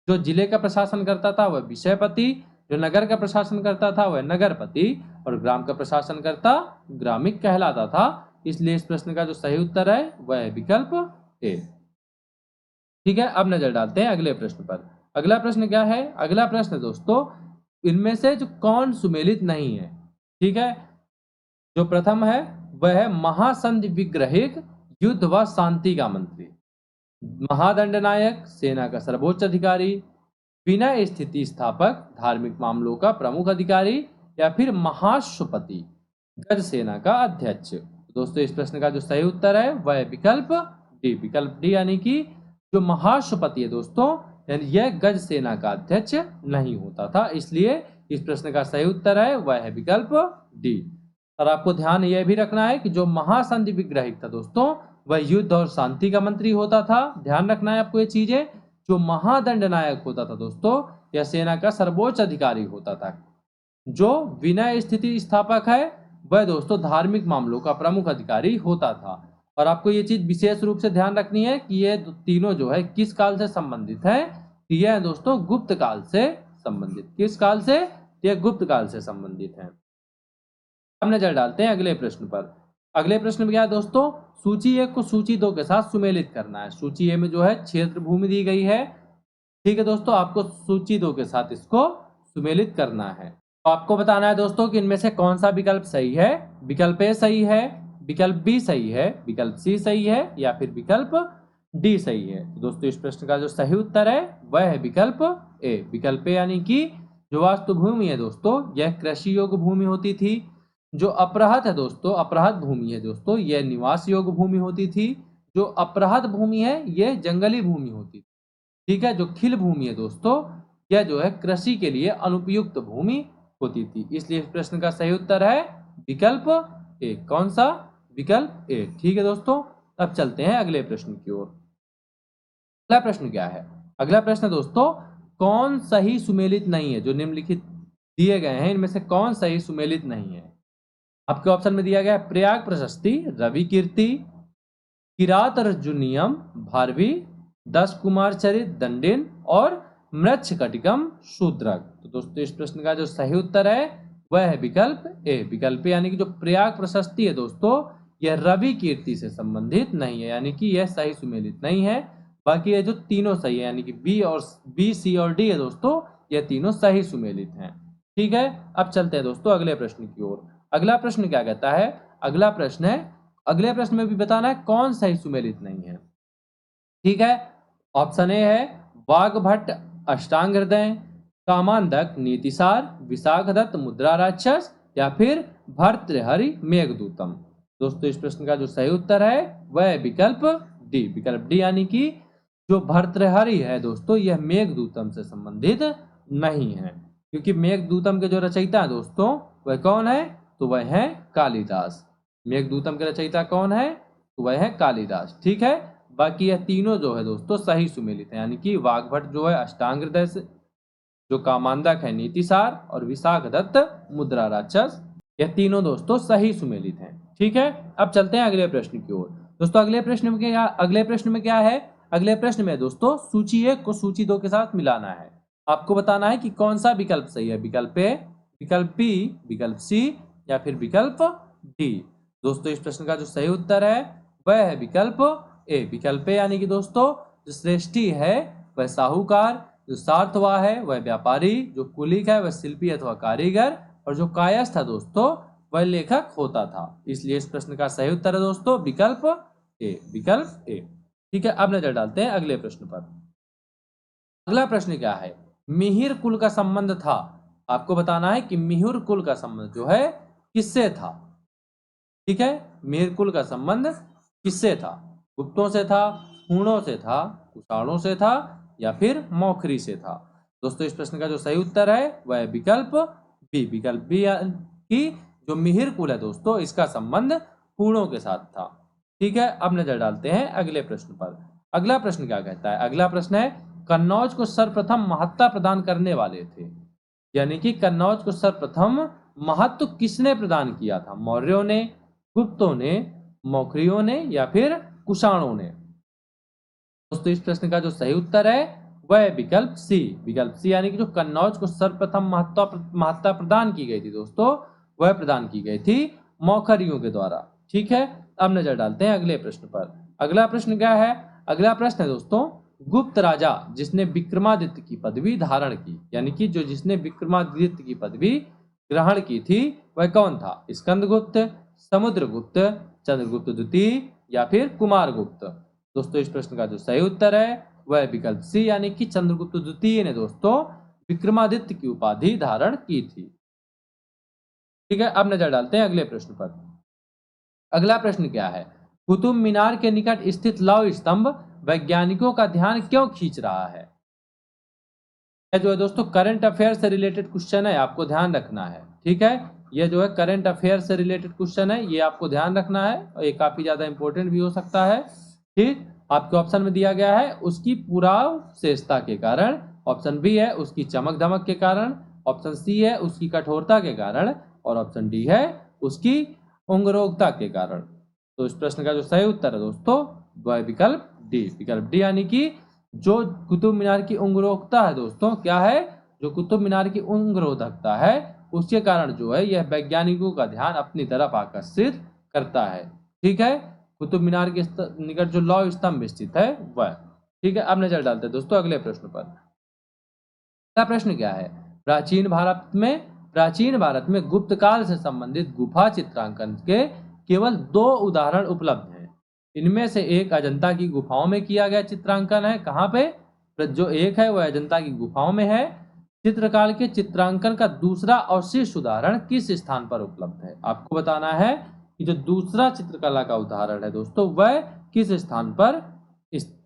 जो जिले का प्रशासन करता था वह विषयपति, जो नगर का प्रशासन करता था वह नगरपति, और ग्राम का प्रशासन करता ग्रामिक कहलाता था। इसलिए इस प्रश्न का जो सही उत्तर है वह है विकल्प ए। ठीक है, अब नजर डालते हैं अगले प्रश्न पर। अगला प्रश्न क्या है? अगला प्रश्न दोस्तों इनमें से जो कौन सुमेलित नहीं है। ठीक है, जो प्रथम है वह है महासंधि विग्रहिक युद्ध व शांति का मंत्री, महादंड नायक सेना का सर्वोच्च अधिकारी, विनय स्थिति स्थापक धार्मिक मामलों का प्रमुख अधिकारी, या फिर महाश्वपति गज सेना का अध्यक्ष। दोस्तों इस प्रश्न का जो सही उत्तर है वह है विकल्प डी। विकल्प डी यानी कि जो महाश्वपति है दोस्तों, यानी यह गज सेना का अध्यक्ष नहीं होता था। इसलिए इस प्रश्न का सही उत्तर है वह है विकल्प डी। और आपको ध्यान यह भी रखना है कि जो महासंधि विग्रहिक था दोस्तों, वह युद्ध और शांति का मंत्री होता था। ध्यान रखना है आपको ये चीजें। जो महादंड नायक होता था दोस्तों, यह सेना का सर्वोच्च अधिकारी होता था। जो विनय स्थिति स्थापक है वह दोस्तों धार्मिक मामलों का प्रमुख अधिकारी होता था। और आपको ये चीज विशेष रूप से ध्यान रखनी है कि ये तीनों जो है किस काल से संबंधित है? यह दोस्तों गुप्त काल से संबंधित। किस काल से? यह गुप्त काल से संबंधित है। अब नजर डालते हैं अगले प्रश्न पर। अगले प्रश्न में क्या है दोस्तों? सूची 1 को सूची 2 के साथ सुमेलित करना है। सूची ए में जो है क्षेत्र भूमि दी गई है। ठीक है दोस्तों, आपको सूची 2 के साथ इसको सुमेलित करना है। तो आपको बताना है दोस्तों कि इनमें से कौन सा विकल्प सही है। विकल्प ए सही है, विकल्प बी सही है, विकल्प सी सही है या फिर विकल्प डी सही है। तो दोस्तों इस प्रश्न का जो सही उत्तर है वह है विकल्प ए। विकल्प ए यानी कि जो वास्तु भूमि है दोस्तों, यह कृषि योग्य भूमि होती थी। जो अपराहत है दोस्तों, अपराहत भूमि है दोस्तों, यह निवास योग्य भूमि होती थी। जो अपराहत भूमि है यह जंगली भूमि होती थी। ठीक है, जो खिल भूमि है दोस्तों, यह जो है कृषि के लिए अनुपयुक्त भूमि होती थी। इसलिए इस प्रश्न का सही उत्तर है विकल्प ए। कौन सा? विकल्प ए। ठीक है दोस्तों, अब चलते हैं अगले प्रश्न की ओर। अगला प्रश्न क्या है? अगला प्रश्न दोस्तों कौन सही सुमेलित नहीं है? जो निम्नलिखित दिए गए हैं इनमें से कौन सही सुमेलित नहीं है? आपके ऑप्शन में दिया गया है प्रयाग प्रशस्ति, रवि कीर्ति, किरात अर्जुनियम भारवी, 10 कुमार चरित दंडिन और मृक्ष कटिकम शूद्रक। तो दोस्तों इस प्रश्न का जो सही उत्तर है वह है विकल्प ए। विकल्प यानी कि जो प्रयाग प्रशस्ति है दोस्तों, यह रवि कीर्ति से संबंधित नहीं है, यानी कि यह सही सुमेलित नहीं है। बाकी ये जो तीनों सही है, यानी कि बी सी और डी है दोस्तों, यह तीनों सही सुमेलित हैं। ठीक है, अब चलते हैं दोस्तों अगले प्रश्न की ओर। अगला प्रश्न क्या कहता है? अगला प्रश्न है, अगले प्रश्न में भी बताना है कौन सही सुमेलित नहीं है। ठीक है। ऑप्शन ए है वाग्भट अष्टांग हृदय, कामांधक नीतिसार, विशाखदत्त मुद्रा राक्षस, या फिर भर्तृहरि मेघदूतम। दोस्तों इस प्रश्न का जो सही उत्तर है वह है विकल्प डी। विकल्प डी यानी कि जो भर्तृहरि है दोस्तों यह मेघदूतम से संबंधित नहीं है, क्योंकि मेघदूतम के जो रचयिता है दोस्तों वह कौन है, तो वह है कालिदास। मेघदूतम के रचयिता कौन है, तो वह है कालिदास। ठीक है। बाकी यह तीनों जो है दोस्तों सही सुमेलित है, यानी कि वाग्भट जो है अष्टांग हृदय से, जो कामांधक है नीतिसार, और विशाखदत्त मुद्रा राक्षस, यह तीनों दोस्तों सही सुमेलित हैं। ठीक है। अब चलते हैं अगले प्रश्न की ओर। दोस्तों अगले प्रश्न में क्या है, अगले प्रश्न में दोस्तों सूची 1 को सूची 2 के साथ मिलाना है। आपको बताना है कि कौन सा विकल्प सही है, विकल्प ए, विकल्प बी, विकल्प सी, या फिर विकल्प डी। दोस्तों इस प्रश्न का जो सही उत्तर है वह है विकल्प ए। विकल्प ए यानी कि दोस्तों जो श्रेष्ठी है वह साहूकार, जो सार्थवाह है वह व्यापारी, जो कुलिक है वह शिल्पी अथवा कारीगर, और जो कायस्थ है दोस्तों वह लेखक होता था। इसलिए इस प्रश्न का सही उत्तर है दोस्तों विकल्प ए। विकल्प ए। ठीक है। अब नजर डालते हैं अगले प्रश्न पर। अगला प्रश्न क्या है, मिहिर कुल का संबंध था। आपको बताना है कि मिहिर कुल का संबंध जो है किससे था। ठीक है। मिहिर कुल का संबंध किससे था, गुप्तों से था, हूणों से था, कुषाणों से था, या फिर मौखरी से था। दोस्तों इस प्रश्न का जो सही उत्तर है वह है विकल्प बी। विकल्प बी की जो मिहिर कुल है दोस्तों इसका संबंध हूणों के साथ था। ठीक है। अब नजर डालते हैं अगले प्रश्न पर। अगला प्रश्न क्या कहता है, अगला प्रश्न है कन्नौज को सर्वप्रथम महत्ता प्रदान करने वाले थे। यानी कि कन्नौज को सर्वप्रथम महत्व किसने प्रदान किया था, मौर्यों ने, गुप्तों ने, मौखरियों ने, या फिर कुषाणों ने। दोस्तों इस प्रश्न का जो सही उत्तर है वह है विकल्प सी। विकल्प सी यानी कि जो कन्नौज को सर्वप्रथम महत्ता प्रदान की गई थी दोस्तों वह प्रदान की गई थी मौखरियों के द्वारा। ठीक है। अब नजर डालते हैं अगले प्रश्न पर। अगला प्रश्न क्या है, अगला प्रश्न है दोस्तों गुप्त राजा जिसने विक्रमादित्य की पदवी धारण की, यानी कि जो जिसने विक्रमादित्य की पदवी ग्रहण की थी वह कौन था, स्कंदगुप्त, समुद्रगुप्त, चंद्रगुप्त द्वितीय, या फिर कुमारगुप्त। दोस्तों इस प्रश्न का जो सही उत्तर है वह विकल्प सी यानी कि चंद्रगुप्त द्वितीय ने दोस्तों विक्रमादित्य की उपाधि धारण की थी। ठीक है। अब नजर डालते हैं अगले प्रश्न पर। अगला प्रश्न क्या है, कुतुब मीनार के निकट स्थित लौह स्तंभ वैज्ञानिकों का ध्यान क्यों खींच रहा है। यह जो है दोस्तों करंट अफेयर से रिलेटेड क्वेश्चन है, आपको ध्यान रखना है। ठीक है। यह जो है करंट अफेयर से रिलेटेड क्वेश्चन है, ये आपको ध्यान रखना है, और ये काफी ज्यादा इंपॉर्टेंट भी हो सकता है। ठीक। आपके ऑप्शन में दिया गया है उसकी पुराव शेषता के कारण, ऑप्शन बी है उसकी चमक धमक के कारण, ऑप्शन सी है उसकी कठोरता के कारण, और ऑप्शन डी है उसकी उंगरोगता के कारण। तो इस प्रश्न का जो सही उत्तर है दोस्तों वह विकल्प डी। विकल्प डी यानी कि जो कुतुब मीनार की उंगरोगता है दोस्तों क्या है, जो कुतुब मीनार की उंगरोधकता है उसके कारण जो है यह वैज्ञानिकों का ध्यान अपनी तरफ आकर्षित करता है। ठीक है। कुतुब मीनार के निकट जो लौह स्तंभ स्थित है वह। ठीक है। अब नजर डालते हैं दोस्तों अगले प्रश्न पर। अगला प्रश्न क्या है, प्राचीन भारत में गुप्त काल से संबंधित गुफा चित्रांकन के केवल 2 उदाहरण उपलब्ध हैं। इनमें से एक अजंता की गुफाओं में किया गया चित्रांकन है। कहाँ पे, जो एक है वह अजंता की गुफाओं में है। चित्रकाल के चित्रांकन का दूसरा और शीर्ष उदाहरण किस स्थान पर उपलब्ध है। आपको बताना है कि जो दूसरा चित्रकला का उदाहरण है दोस्तों वह किस स्थान पर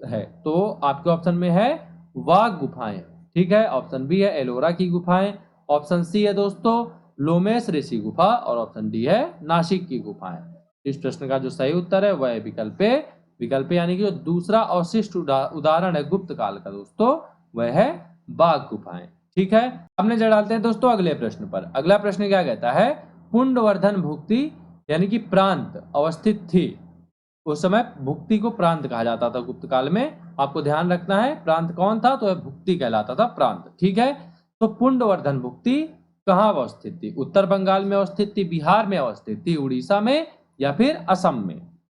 है। तो आपके ऑप्शन में है वाघ गुफाएं। ठीक है। ऑप्शन बी है एलोरा की गुफाएं, ऑप्शन सी है दोस्तों लोमेश ऋषि गुफा, और ऑप्शन डी है नासिक की गुफाएं। इस प्रश्न का जो सही उत्तर है वह है विकल्प ए। विकल्प यानी कि जो दूसरा अवशिष्ट उदाहरण है गुप्त काल का दोस्तों वह है बाघ गुफाएं। ठीक है। अब नजर डालते हैं दोस्तों अगले प्रश्न पर। अगला प्रश्न क्या कहता है, पुंडवर्धन भुक्ति यानी कि प्रांत अवस्थित थी। उस समय भुक्ति को प्रांत कहा जाता था गुप्त काल में। आपको ध्यान रखना है प्रांत कौन था, तो यह भुक्ति कहलाता था प्रांत। ठीक है। तो पुंडवर्धन भुक्ति कहाँ अवस्थित थी, उत्तर बंगाल में अवस्थित थी, बिहार में अवस्थित थी, उड़ीसा में, या फिर असम में।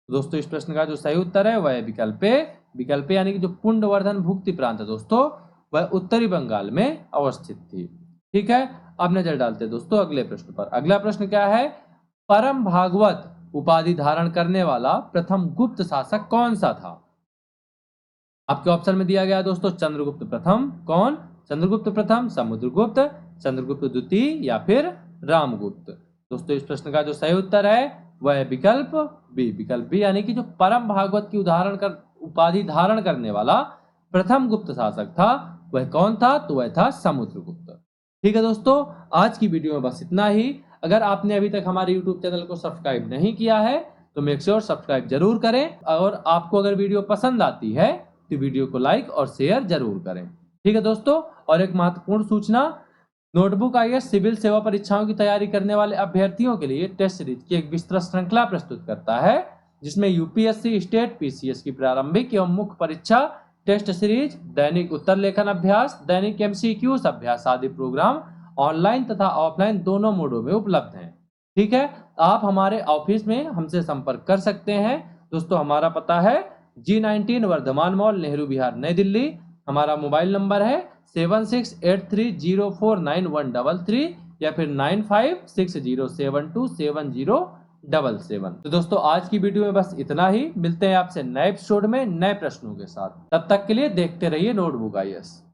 दोस्तों इस प्रश्न का जो सही उत्तर है वह है विकल्प ए। विकल्प यानी कि जो पुंडवर्धन भुक्ति प्रांत है दोस्तों वह उत्तरी बंगाल में अवस्थित थी। ठीक है। अब नजर डालते हैं दोस्तों अगले प्रश्न पर। अगला प्रश्न क्या है, परम भागवत उपाधि धारण करने वाला प्रथम गुप्त शासक कौन सा था। आपके ऑप्शन में दिया गया दोस्तों चंद्रगुप्त प्रथम। कौन? चंद्रगुप्त प्रथम, समुद्रगुप्त, चंद्रगुप्त द्वितीय या फिर रामगुप्त। दोस्तों इस प्रश्न का जो सही उत्तर है वह है विकल्प बी। विकल्प बी यानी कि जो परम भागवत की उपाधि धारण करने वाला प्रथम गुप्त शासक था वह कौन था? तो वह था समुद्रगुप्त। ठीक है दोस्तों, आज की वीडियो में बस इतना ही। अगर आपने अभी तक हमारे यूट्यूब चैनल को सब्सक्राइब नहीं किया है तो मेक श्योर सब्सक्राइब जरूर करें, और आपको अगर वीडियो पसंद आती है तो वीडियो को लाइक और शेयर जरूर करें। ठीक है दोस्तों, और एक महत्वपूर्ण सूचना, नोटबुक आईएएस सिविल सेवा परीक्षाओं की तैयारी करने वाले अभ्यर्थियों के लिए टेस्ट सीरीज की एक विस्तृत श्रृंखला प्रस्तुत करता है, जिसमें यूपीएससी, स्टेट, पीसीएस की प्रारंभिक एवं मुख्य परीक्षा टेस्ट सीरीज, दैनिक उत्तर लेखन अभ्यास, दैनिक एमसीक्यूज अभ्यास आदि प्रोग्राम ऑनलाइन तथा ऑफलाइन दोनों मोडों में उपलब्ध हैं। ठीक है, आप हमारे ऑफिस में हमसे संपर्क कर सकते हैं। दोस्तों हमारा पता है G19 वर्धमान मॉल, नेहरू विहार, नई दिल्ली। हमारा मोबाइल नंबर है 7683049133 या फिर 9560727077। तो दोस्तों आज की वीडियो में बस इतना ही। मिलते हैं आपसे नए एपिसोड में नए प्रश्नों के साथ। तब तक के लिए देखते रहिए नोटबुक आईएएस।